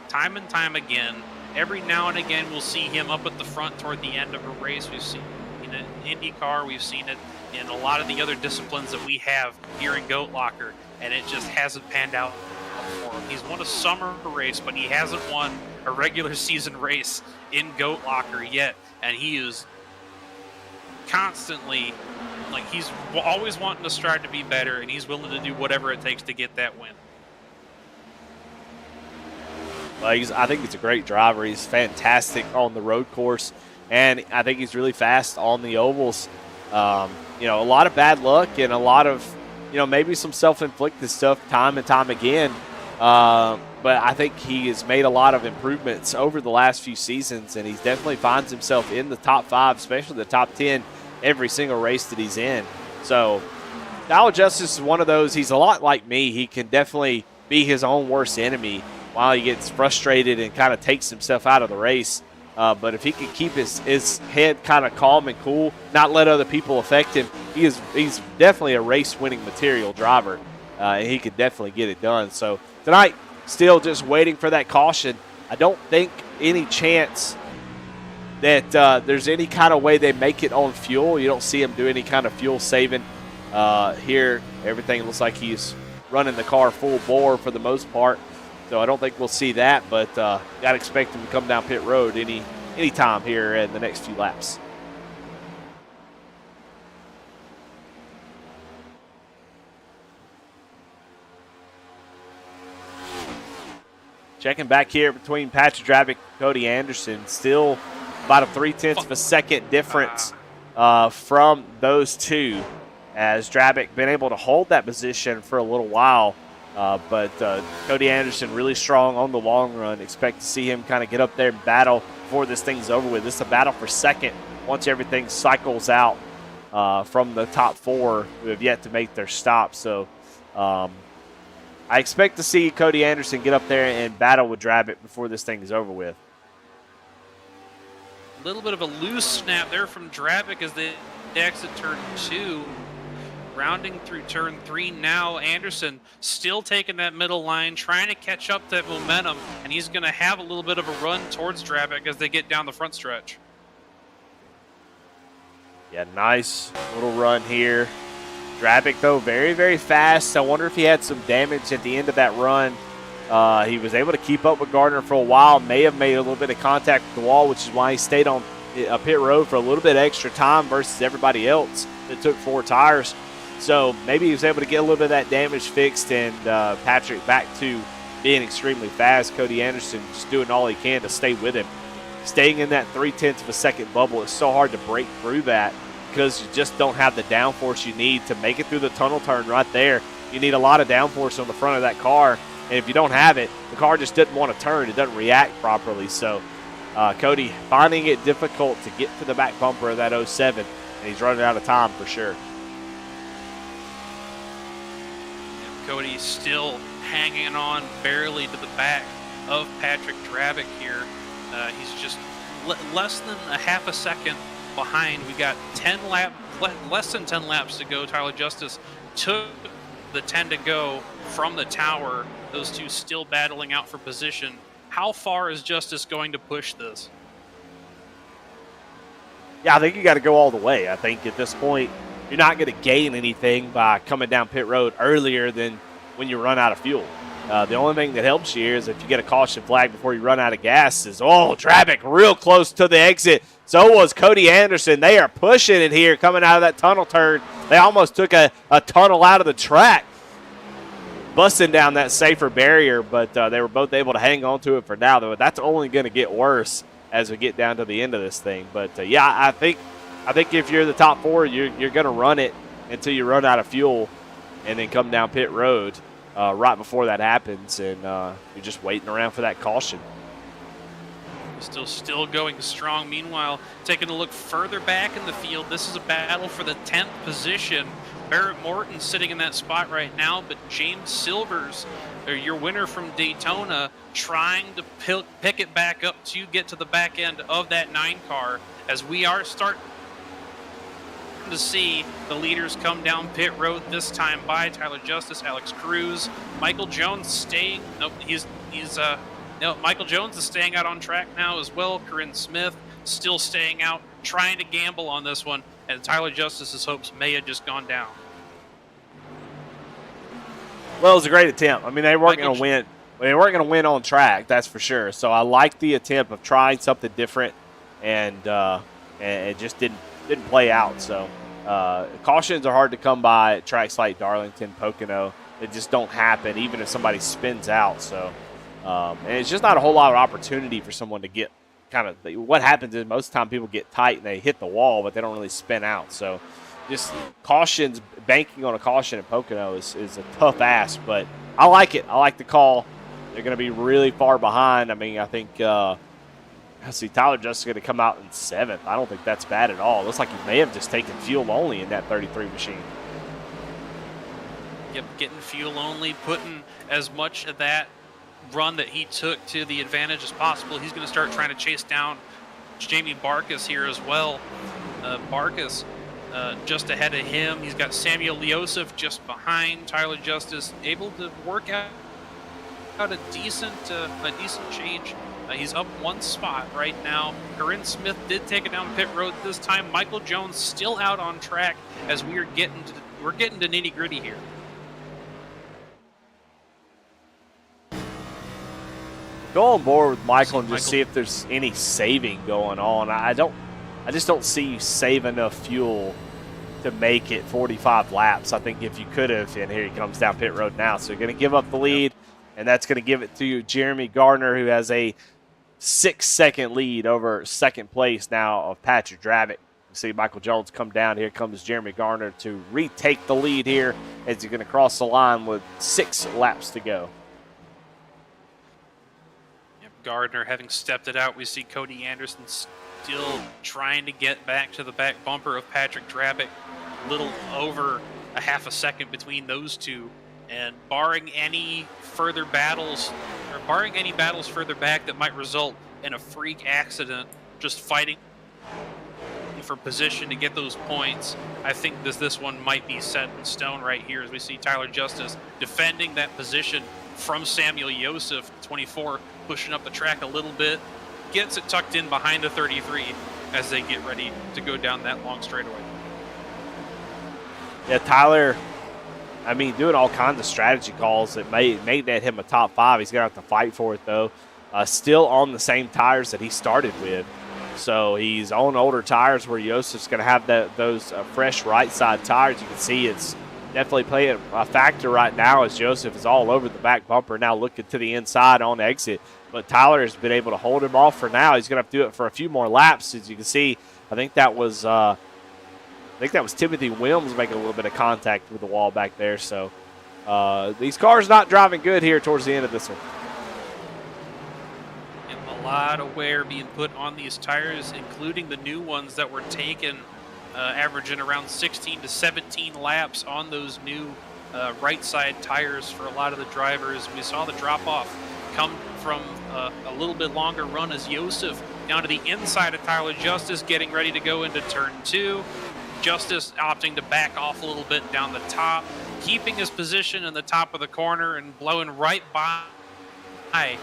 time and time again. Every now and again we'll see him up at the front toward the end of a race. We've seen it in IndyCar, we've seen it in a lot of the other disciplines that we have here in Goat Locker, and it just hasn't panned out for him. He's won a summer race, but he hasn't won a regular season race in Goat Locker yet, and he is constantly, like, he's always wanting to strive to be better, and he's willing to do whatever it takes to get that win. I think he's a great driver. He's fantastic on the road course, and I think he's really fast on the ovals. A lot of bad luck and a lot of, maybe some self-inflicted stuff time and time again. But I think he has made a lot of improvements over the last few seasons, and he definitely finds himself in the top 5, especially the top 10, every single race that he's in. So Tyler Justice is one of those. He's a lot like me. He can definitely be his own worst enemy while he gets frustrated and kind of takes himself out of the race. But if he can keep his head kind of calm and cool, not let other people affect him, he's definitely a race-winning material driver, and he could definitely get it done. So tonight, still just waiting for that caution. I don't think any chance that there's any kind of way they make it on fuel. You don't see him do any kind of fuel saving here. Everything looks like he's running the car full bore for the most part. So I don't think we'll see that, but got to expect him to come down pit road any time here in the next few laps. Checking back here between Patrick Drabick and Cody Anderson. Still about a 0.3 of a second difference from those two, as Drabic been able to hold that position for a little while. But Cody Anderson really strong on the long run. Expect to see him kind of get up there and battle before this thing's over with. This is a battle for second once everything cycles out from the top four who have yet to make their stop. So I expect to see Cody Anderson get up there and battle with Drabic before this thing is over with. A little bit of a loose snap there from Drabic as they exit turn 2. Rounding through turn 3 now, Anderson still taking that middle line, trying to catch up that momentum, and he's going to have a little bit of a run towards Drabic as they get down the front stretch. Yeah, nice little run here. Drabic, though, very, very fast. I wonder if he had some damage at the end of that run. He was able to keep up with Gardner for a while, may have made a little bit of contact with the wall, which is why he stayed on pit road for a little bit extra time versus everybody else that took 4 tires. So maybe he was able to get a little bit of that damage fixed, and Patrick back to being extremely fast. Cody Anderson just doing all he can to stay with him. Staying in that 0.3 of a second bubble, it's so hard to break through that because you just don't have the downforce you need to make it through the tunnel turn right there. You need a lot of downforce on the front of that car, and if you don't have it, the car just doesn't want to turn. It doesn't react properly. So Cody finding it difficult to get to the back bumper of that 07, and he's running out of time for sure. Cody still hanging on barely to the back of Patrick Drabic here. He's just less than a half a second behind. We got less than 10 laps to go. Tyler Justice took the 10 to go from the tower. Those two still battling out for position. How far is Justice going to push this? Yeah, I think you got to go all the way. I think at this point, you're not going to gain anything by coming down pit road earlier than when you run out of fuel. The only thing that helps you here is if you get a caution flag before you run out of gas. Drabic real close to the exit. So was Cody Anderson. They are pushing it here coming out of that tunnel turn. They almost took a tunnel out of the track, busting down that safer barrier, but they were both able to hang on to it for now. Though that's only going to get worse as we get down to the end of this thing. But, yeah, I think if you're the top 4, you're going to run it until you run out of fuel and then come down pit road right before that happens, and you're just waiting around for that caution. Still going strong. Meanwhile, taking a look further back in the field, this is a battle for the 10th position. Barrett Morton sitting in that spot right now, but James Silvers, your winner from Daytona, trying to pick it back up to get to the back end of that 9 car, as we are starting to see the leaders come down pit road this time by Tyler Justice, Alex Cruz, Michael Jones staying. Nope, Michael Jones is staying out on track now as well. Corinne Smith still staying out, trying to gamble on this one, and Tyler Justice's hopes may have just gone down. Well, it was a great attempt. I mean, they weren't going to win. They weren't going to win on track, that's for sure. So I like the attempt of trying something different, and it just didn't play out. So cautions are hard to come by at tracks like Darlington, Pocono. They just don't happen, even if somebody spins out. So and it's just not a whole lot of opportunity for someone to get what happens is most of the time people get tight and they hit the wall, but they don't really spin out. So just cautions, banking on a caution at Pocono is a tough ask, but I like it. I like the call. They're going to be really far behind. I mean, I think Tyler Justice is going to come out in 7th. I don't think that's bad at all. It looks like he may have just taken fuel only in that 33 machine. Yep, getting fuel only, putting as much of that run that he took to the advantage as possible. He's going to start trying to chase down Jamie Barkas here as well. Barkas just ahead of him. He's got Samuel Leosif just behind Tyler Justice, able to work out a decent change. He's up 1 spot right now. Corinne Smith did take it down pit road this time. Michael Jones still out on track as we're getting to nitty gritty here. Go on board with Michael and just see if there's any saving going on. I just don't see you save enough fuel to make it 45 laps. I think if you could have, and here he comes down pit road now. So you're going to give up the lead, and that's going to give it to Jeremy Gardner, who has a 6-second lead over second place now of Patrick Drabic. You see Michael Jones come down. Here comes Jeremy Garner to retake the lead here as he's going to cross the line with 6 laps to go. Gardner having stepped it out. We see Cody Anderson still trying to get back to the back bumper of Patrick Drabick. A little over a half a second between those two. And barring any further battles, or barring any battles further back that might result in a freak accident, just fighting for position to get those points, I think this one might be set in stone right here as we see Tyler Justice defending that position from Samuel Yosef, 24, pushing up the track a little bit, gets it tucked in behind the 33 as they get ready to go down that long straightaway. Yeah, Tyler, I mean, doing all kinds of strategy calls that made that him a top 5. He's going to have to fight for it, though. Still on the same tires that he started with. So he's on older tires where Yosef's going to have those fresh right side tires. You can see it's definitely playing a factor right now as Joseph is all over the back bumper now looking to the inside on exit. But Tyler has been able to hold him off for now. He's going to have to do it for a few more laps. As you can see, I think that was Timothy Williams making a little bit of contact with the wall back there. So these cars not driving good here towards the end of this one. A lot of wear being put on these tires, including the new ones that were taken, averaging around 16 to 17 laps on those new right side tires for a lot of the drivers. We saw the drop off come from a little bit longer run as Yosef down to the inside of Tyler Justice, getting ready to go into turn 2. Justice opting to back off a little bit down the top, keeping his position in the top of the corner and blowing right by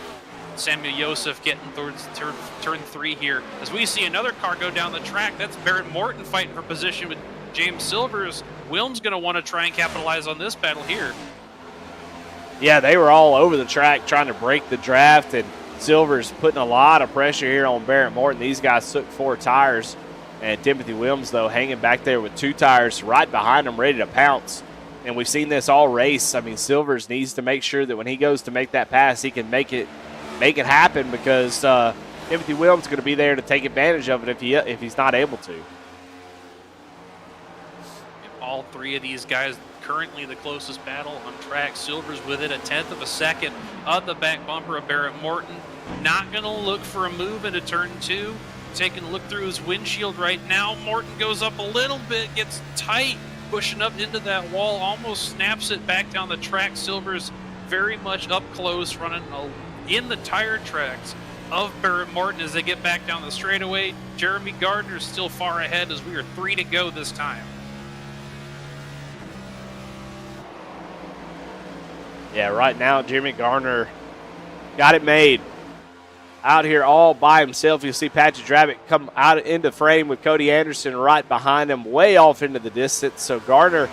Samuel Yosef, getting towards turn 3 here. As we see another car go down the track, that's Barrett Morton fighting for position with James Silvers. Wilm's going to want to try and capitalize on this battle here. Yeah, they were all over the track trying to break the draft, and Silvers putting a lot of pressure here on Barrett Morton. These guys took 4 tires, and Timothy Williams, though, hanging back there with 2 tires right behind him, ready to pounce. And we've seen this all race. I mean, Silvers needs to make sure that when he goes to make that pass, he can make it happen, because Timothy Williams is going to be there to take advantage of it if he's not able to. All 3 of these guys currently the closest battle on track. Silvers within 1/10 of a second of the back bumper of Barrett Morton. Not going to look for a move into turn 2. Taking a look through his windshield right now. Morton goes up a little bit, gets tight, pushing up into that wall, almost snaps it back down the track. Silvers very much up close, running in the tire tracks of Barrett Morton as they get back down the straightaway. Jeremy Gardner is still far ahead as we are 3 to go this time. Yeah, right now, Jeremy Garner got it made. Out here all by himself. You'll see Patrick Drabick come out into frame with Cody Anderson right behind him, way off into the distance. So Garner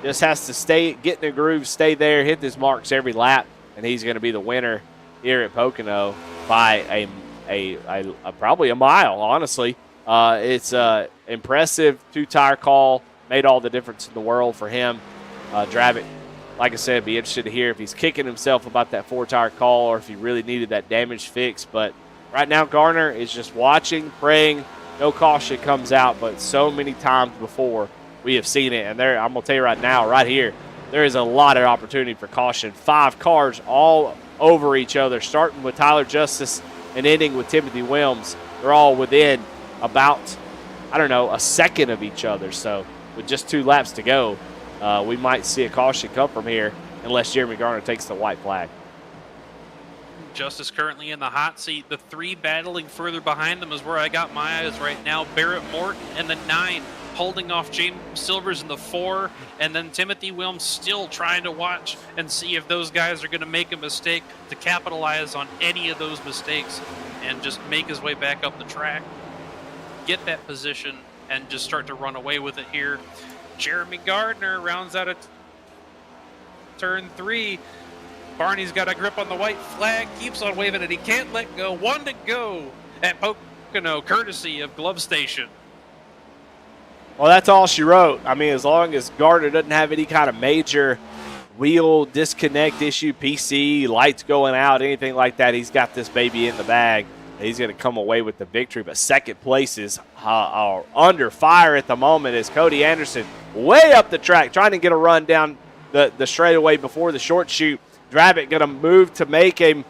just has to get in the groove, stay there, hit his marks every lap, and he's going to be the winner here at Pocono by probably a mile, honestly. It's an impressive 2-tire call, made all the difference in the world for him. Drabick, like I said, be interested to hear if he's kicking himself about that 4-tire call or if he really needed that damage fix. But right now, Garner is just watching, praying, no caution comes out. But so many times before we have seen it. And I'm going to tell you right now, right here, there is a lot of opportunity for caution. 5 cars all over each other, starting with Tyler Justice and ending with Timothy Williams. They're all within about, a second of each other. So with just 2 laps to go, we might see a caution come from here unless Jeremy Garner takes the white flag. Justice currently in the hot seat. The 3 battling further behind them is where I got my eyes right now. Barrett Morton and the 9 holding off James Silvers in the 4, and then Timothy Williams still trying to watch and see if those guys are going to make a mistake to capitalize on any of those mistakes and just make his way back up the track, get that position, and just start to run away with it here. Jeremy Gardner rounds out turn 3. Barney's got a grip on the white flag, keeps on waving it. He can't let go. 1 to go at Pocono, courtesy of Glove Station. Well, that's all she wrote. I mean, as long as Gardner doesn't have any kind of major wheel disconnect issue, PC, lights going out, anything like that, he's got this baby in the bag. he's going to come away with the victory. But second place is under fire at the moment as Cody Anderson way up the track trying to get a run down the straightaway before the short shoot. Drabick going to move to make a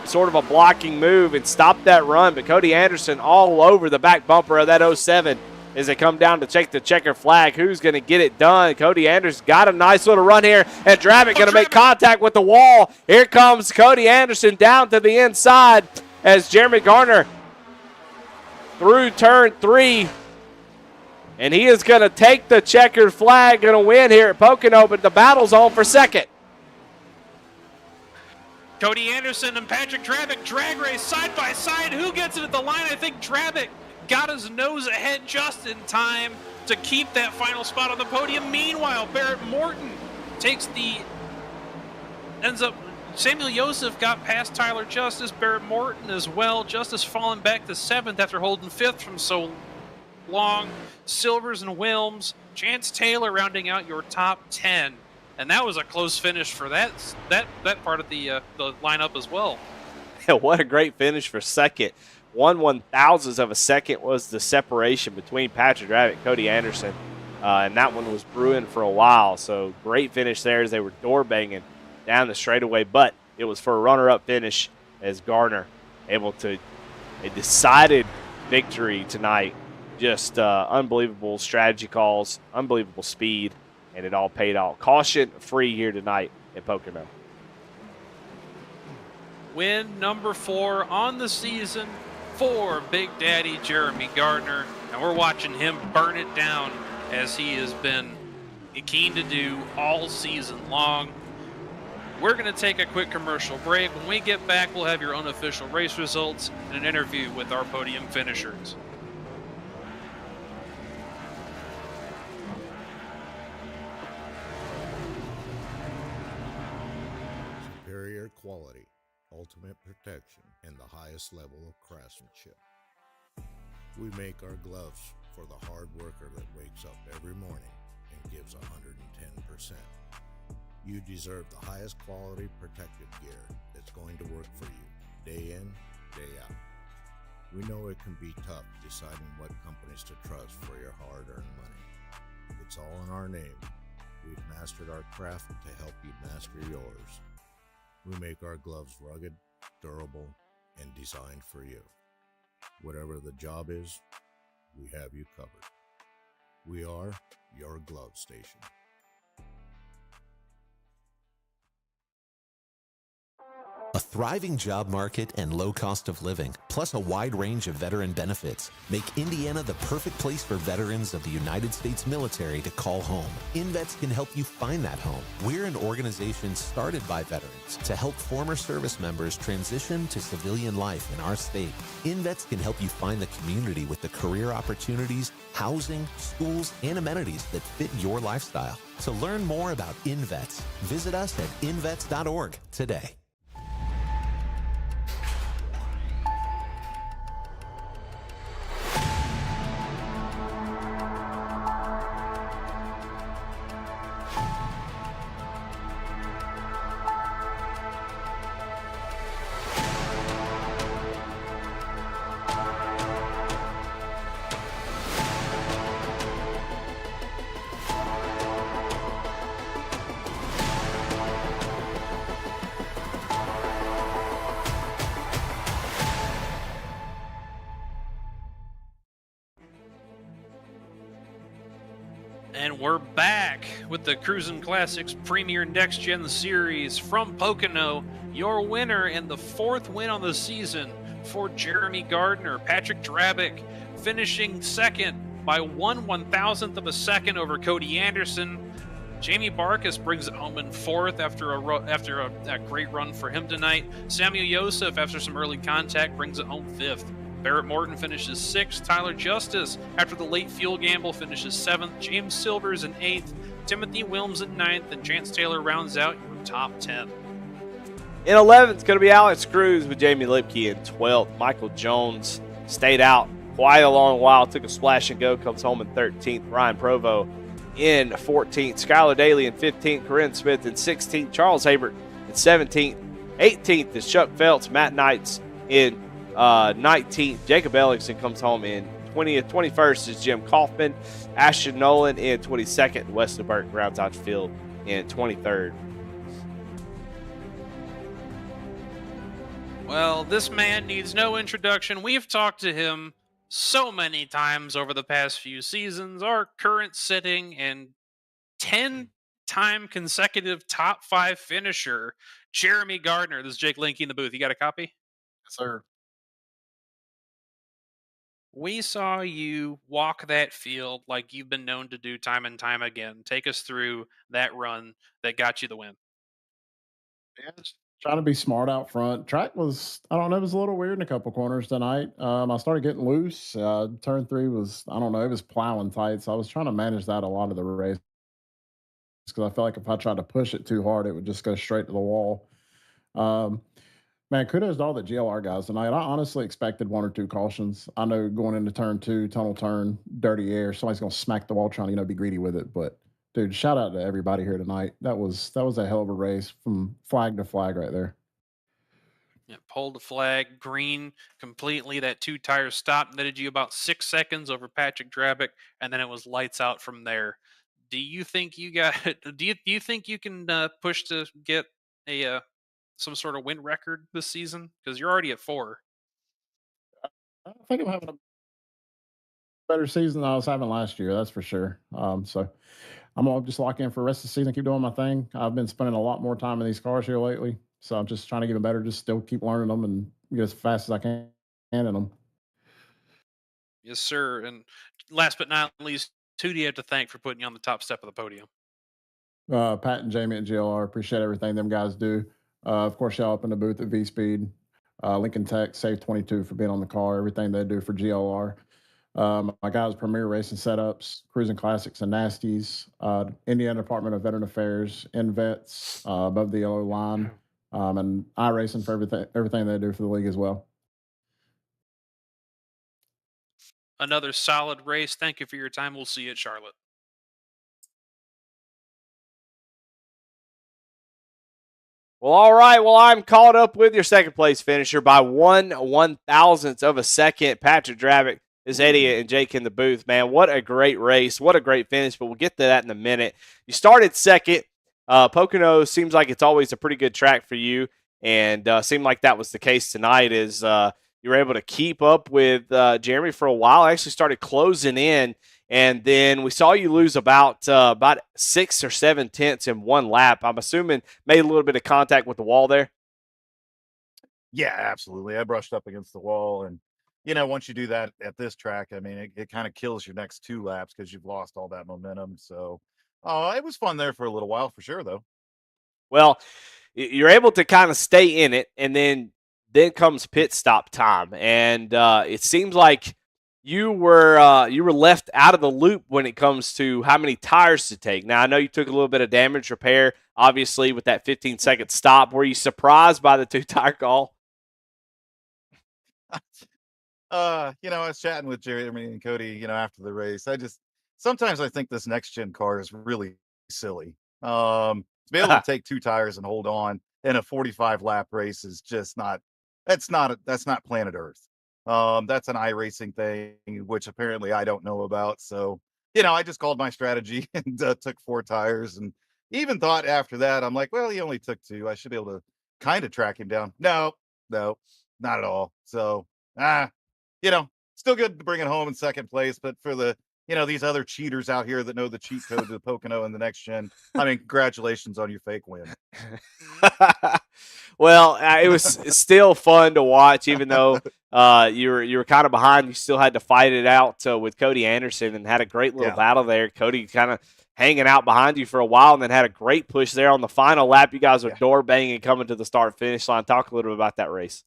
sort of a blocking move and stop that run. But Cody Anderson all over the back bumper of that 07 as they come down to check the checker flag. Who's going to get it done? Cody Anderson got a nice little run here, and Drabick going to make contact with the wall. Here comes Cody Anderson down to the inside as Jeremy Garner through turn 3. And he is going to take the checkered flag, going to win here at Pocono, but the battle's on for second. Cody Anderson and Patrick Drabick drag race side by side. Who gets it at the line? I think Drabick got his nose ahead just in time to keep that final spot on the podium. Meanwhile, Barrett Morton Samuel Joseph got past Tyler Justice, Barrett Morton as well. Justice falling back to 7th after holding 5th from so long. Silvers and Wilms, Chance Taylor rounding out your top 10. And that was a close finish for that part of the lineup as well. What a great finish for second. 1/1000th of a second was the separation between Patrick Drabick and Cody Anderson. And that one was brewing for a while. So great finish there as they were door banging down the straightaway. But it was for a runner-up finish as Garner able to a decided victory tonight. Just unbelievable strategy calls, unbelievable speed, and it all paid off. Caution free here tonight at Pocono. Win number 4 on the season for Big Daddy Jeremy Gardner, and we're watching him burn it down as he has been keen to do all season long. We're going to take a quick commercial break. When we get back, we'll have your unofficial race results and an interview with our podium finishers. Superior quality, ultimate protection, and the highest level of craftsmanship. We make our gloves for the hard worker that wakes up every morning and gives 110%. You deserve the highest quality protective gear that's going to work for you day in, day out. We know it can be tough deciding what companies to trust for your hard-earned money. It's all in our name. We've mastered our craft to help you master yours. We make our gloves rugged, durable, and designed for you. Whatever the job is, we have you covered. We are your glove station. A thriving job market and low cost of living, plus a wide range of veteran benefits, make Indiana the perfect place for veterans of the United States military to call home. InVets can help you find that home. We're an organization started by veterans to help former service members transition to civilian life in our state. InVets can help you find the community with the career opportunities, housing, schools, and amenities that fit your lifestyle. To learn more about InVets, visit us at invets.org today. And we're back with the Crusin Classics Premier Next Gen Series from Pocono. Your winner and the 4th win on the season for Jeremy Gardner. Patrick Drabick finishing 2nd by 1/1000th of a second over Cody Anderson. Jamie Barkas brings it home in 4th after a great run for him tonight. Samuel Joseph, after some early contact, brings it home 5th. Barrett Morton finishes 6th. Tyler Justice, after the late fuel gamble, finishes 7th. James Silvers in 8th. Timothy Wilms in 9th. And Chance Taylor rounds out your top 10. In 11th, it's going to be Alex Cruz with Jamie Lipke in 12th. Michael Jones stayed out quite a long while, took a splash and go, comes home in 13th. Ryan Provo in 14th. Skylar Daly in 15th. Corinne Smith in 16th. Charles Habert in 17th. 18th is Chuck Feltz. Matt Knights in 19th, Jacob Ellingson comes home in 20th. 21st is Jim Kaufman. Ashton Nolan in 22nd. Wesley Burke rounds out the field in 23rd. Well, this man needs no introduction. We've talked to him so many times over the past few seasons. Our current sitting and 10-time consecutive top 5 finisher, Jeremy Gardner. This is Jake Linky in the booth. You got a copy? Yes, sir. We saw you walk that field like you've been known to do time and time again. Take us through that run that got you the win. Yeah, just trying to be smart out front. Track was, I don't know, it was a little weird in a couple corners tonight. I started getting loose. Turn 3 was, I don't know, it was plowing tight. So I was trying to manage that a lot of the race because I felt like if I tried to push it too hard, it would just go straight to the wall. Um, Man, kudos to all the GLR guys tonight. I honestly expected 1 or 2 cautions. I know going into turn 2, tunnel turn, dirty air, somebody's gonna smack the wall trying to, be greedy with it. But dude, shout out to everybody here tonight. That was a hell of a race from flag to flag right there. Yeah, pulled the flag, green completely. That 2-tire stop netted you about 6 seconds over Patrick Drabick, and then it was lights out from there. Do you think you got? Do you think you can push to get a some sort of win record this season? Because you're already at 4. I think I'm having a better season than I was having last year, that's for sure. So I'm gonna just lock in for the rest of the season, keep doing my thing. I've been spending a lot more time in these cars here lately, so I'm just trying to get better, just still keep learning them and get as fast as I can in them. Yes, sir. And last but not least, who do you have to thank for putting you on the top step of the podium? Pat and Jamie at GLR, appreciate everything them guys do. Of course, y'all up in the booth at V Speed, Lincoln Tech, Save 22 for being on the car, everything they do for GLR. My guys, Premier Racing Setups, Cruising Classics and Nasties, Indiana Department of Veteran Affairs, InVets, Above the Yellow Line, and iRacing for everything they do for the league as well. Another solid race. Thank you for your time. We'll see you at Charlotte. Well, all right. Well, I'm caught up with your second place finisher by 1/1000th of a second. Patrick Drabick, this idiot, and Jake in the booth. Man, what a great race. What a great finish. But we'll get to that in a minute. You started second. Pocono seems like it's always a pretty good track for you, and seemed like that was the case tonight. Is you were able to keep up with Jeremy for a while. Actually started closing in. And then we saw you lose about 6 or 7 tenths in one lap. I'm assuming made a little bit of contact with the wall there. Yeah, absolutely. I brushed up against the wall. And, once you do that at this track, I mean, it kind of kills your next 2 laps because you've lost all that momentum. So it was fun there for a little while for sure, though. Well, you're able to kind of stay in it, and then comes pit stop time. And it seems like you were left out of the loop when it comes to how many tires to take. Now, I know you took a little bit of damage repair, obviously, with that 15-second stop. Were you surprised by the 2-tire call? I was chatting with Jeremy and Cody, after the race. Sometimes I think this next gen car is really silly. To be able to take 2 tires and hold on in a 45 lap race is just that's not planet Earth. That's an iRacing thing, which apparently I don't know about. So, I just called my strategy and took 4 tires, and even thought after that, I'm like, well, he only took 2. I should be able to kind of track him down. No, not at all. So, still good to bring it home in second place. But for the, these other cheaters out here that know the cheat code to the Pocono and the next gen, I mean, congratulations on your fake win. Well, it was still fun to watch, even though you were kind of behind. You still had to fight it out with Cody Anderson and had a great little battle there. Cody kind of hanging out behind you for a while, and then had a great push there on the final lap. You guys were door banging coming to the start finish line. Talk a little bit about that race.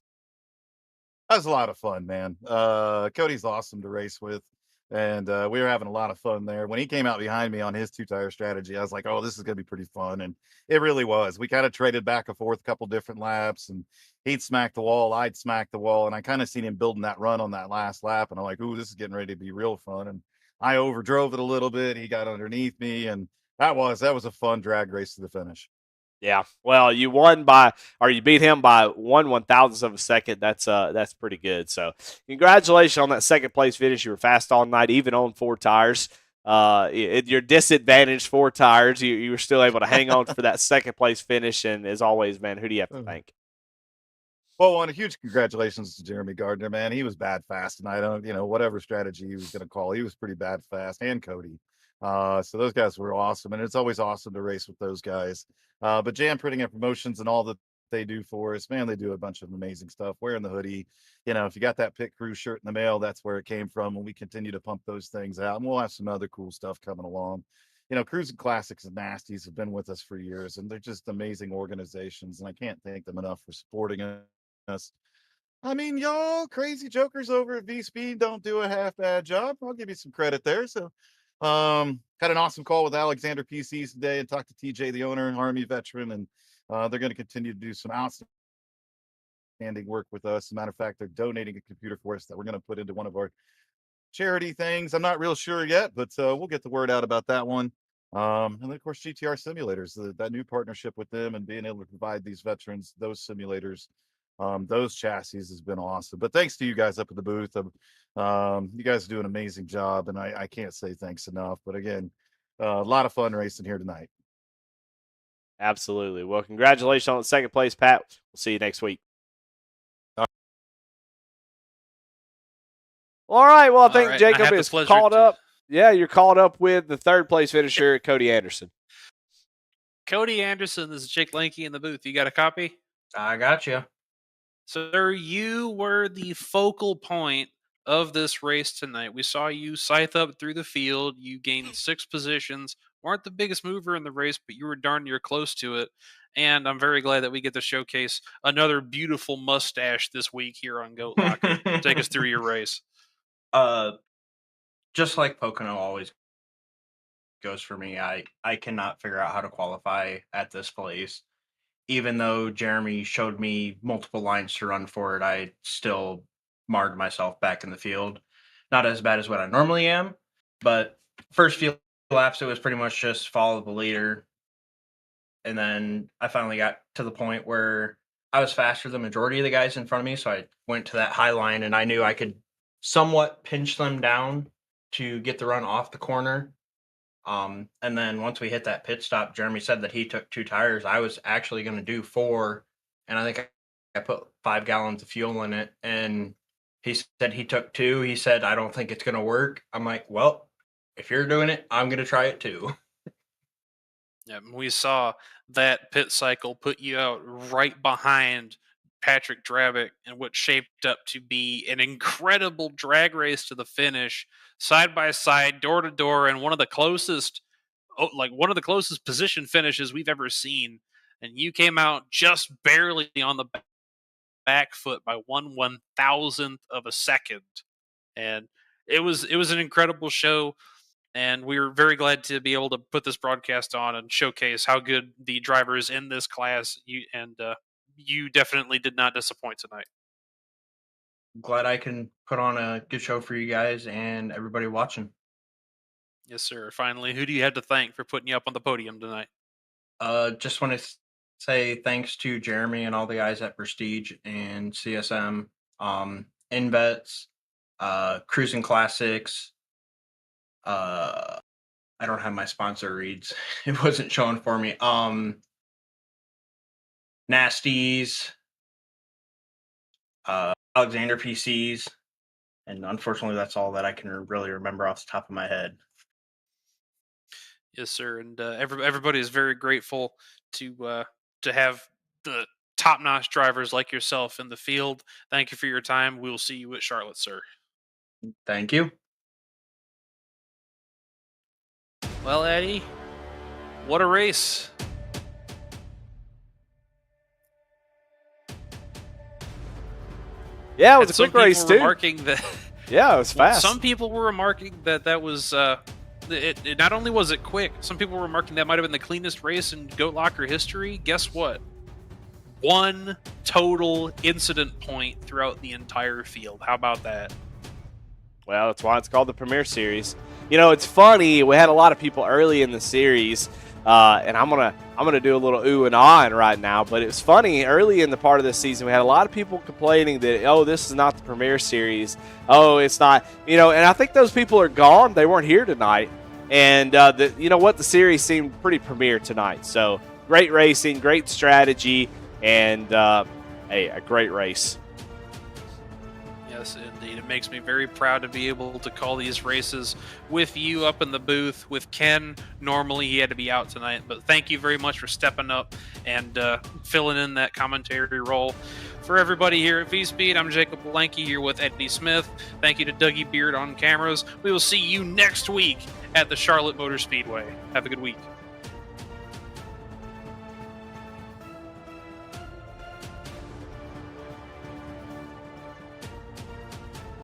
That was a lot of fun, man. Cody's awesome to race with. And we were having a lot of fun there. When he came out behind me on his 2-tire strategy, I was like, oh, this is going to be pretty fun. And it really was. We kind of traded back and forth a couple different laps, and he'd smack the wall, I'd smack the wall. And I kind of seen him building that run on that last lap. And I'm like, ooh, this is getting ready to be real fun. And I overdrove it a little bit. He got underneath me. And that was a fun drag race to the finish. Yeah, well, you beat him by 1/1000th of a second. That's pretty good. So, congratulations on that second place finish. You were fast all night, even on 4 tires. Your disadvantaged 4 tires, you were still able to hang on for that second place finish. And as always, man, who do you have to thank? Well, a huge congratulations to Jeremy Gardner, man. He was bad fast tonight. Whatever strategy he was going to call, he was pretty bad fast, and Cody. So those guys were awesome, and it's always awesome to race with those guys. But Jam Printing and Promotions and all that they do for us, man, they do a bunch of amazing stuff. Wearing the hoodie, if you got that Pit Crew shirt in the mail, that's where it came from, and we continue to pump those things out. And we'll have some other cool stuff coming along. Cruising Classics and Nasties have been with us for years, and they're just amazing organizations, and I can't thank them enough for supporting us. I mean, y'all crazy jokers over at V-Speed don't do a half bad job. I'll give you some credit there. So, had an awesome call with Alexander PCs today and talked to TJ, the owner, Army veteran, and they're going to continue to do some outstanding work with us. As a matter of fact, they're donating a computer for us that we're going to put into one of our charity things. I'm not real sure yet, but we'll get the word out about that one. And then, of course, GTR Simulators, that new partnership with them and being able to provide these veterans those simulators, those chassis has been awesome. But thanks to you guys up at the booth. You guys do an amazing job, and I can't say thanks enough. But again, a lot of fun racing here tonight. Absolutely. Well, congratulations on the second place, Pat. We'll see you next week. All right. Well, I think Jacob is caught up. Yeah, you're caught up with the third place finisher, Cody Anderson. Cody Anderson, this is Jake Lanky in the booth. You got a copy? I got you. Sir, you were the focal point of this race tonight. We saw you scythe up through the field. You gained 6 positions. Weren't the biggest mover in the race, but you were darn near close to it. And I'm very glad that we get to showcase another beautiful mustache this week here on Goat Locker. Take us through your race. Just like Pocono always goes for me, I cannot figure out how to qualify at this place. Even though Jeremy showed me multiple lines to run for it, I still marred myself back in the field. Not as bad as what I normally am, but first few laps, it was pretty much just follow the leader. And then I finally got to the point where I was faster than the majority of the guys in front of me, so I went to that high line, and I knew I could somewhat pinch them down to get the run off the corner. And then once we hit that pit stop, Jeremy said that he took 2 tires. I was actually going to do 4, and I think I put 5 gallons of fuel in it, and he said he took 2. He said, I don't think it's going to work. I'm like, well, if you're doing it, I'm going to try it too. Yeah, we saw that pit cycle put you out right behind Patrick Drabick in what shaped up to be an incredible drag race to the finish, side by side, door to door, and one of the closest position finishes we've ever seen. And you came out just barely on the back foot by 1/1000th of a second, and it was an incredible show. And we were very glad to be able to put this broadcast on and showcase how good the drivers in this class. You definitely did not disappoint tonight. Glad I can put on a good show for you guys and everybody watching. Yes, sir. Finally, who do you have to thank for putting you up on the podium tonight? Just want to say thanks to Jeremy and all the guys at Prestige and CSM, InVets, Crusin Classics. I don't have my sponsor reads. It wasn't showing for me. Nasties, Alexander PCs, and unfortunately that's all that I can really remember off the top of my head. Yes, sir. And everybody is very grateful to have the top-notch drivers like yourself in the field. Thank you for your time. We will see you at Charlotte, sir. Thank you. Well, Eddie, what a race. Yeah, it was a quick race, too. Yeah, it was fast. Some people were remarking that was... It not only was it quick, some people were remarking that might have been the cleanest race in Goat Locker history. Guess what? 1 total incident point throughout the entire field. How about that? Well, that's why it's called the Premier Series. It's funny. We had a lot of people early in the series And I'm gonna do a little ooh and ah right now. But it was funny early in the part of the season. We had a lot of people complaining that this is not the Premier Series. Oh, it's not. And I think those people are gone. They weren't here tonight. And the series seemed pretty Premier tonight. So great racing, great strategy, and a great race. Yes, indeed. It makes me very proud to be able to call these races with you up in the booth, with Ken. Normally he had to be out tonight, but thank you very much for stepping up and filling in that commentary role. For everybody here at V-Speed, I'm Jacob Blanky here with Eddie Smith. Thank you to Dougie Beard on cameras. We will see you next week at the Charlotte Motor Speedway. Have a good week.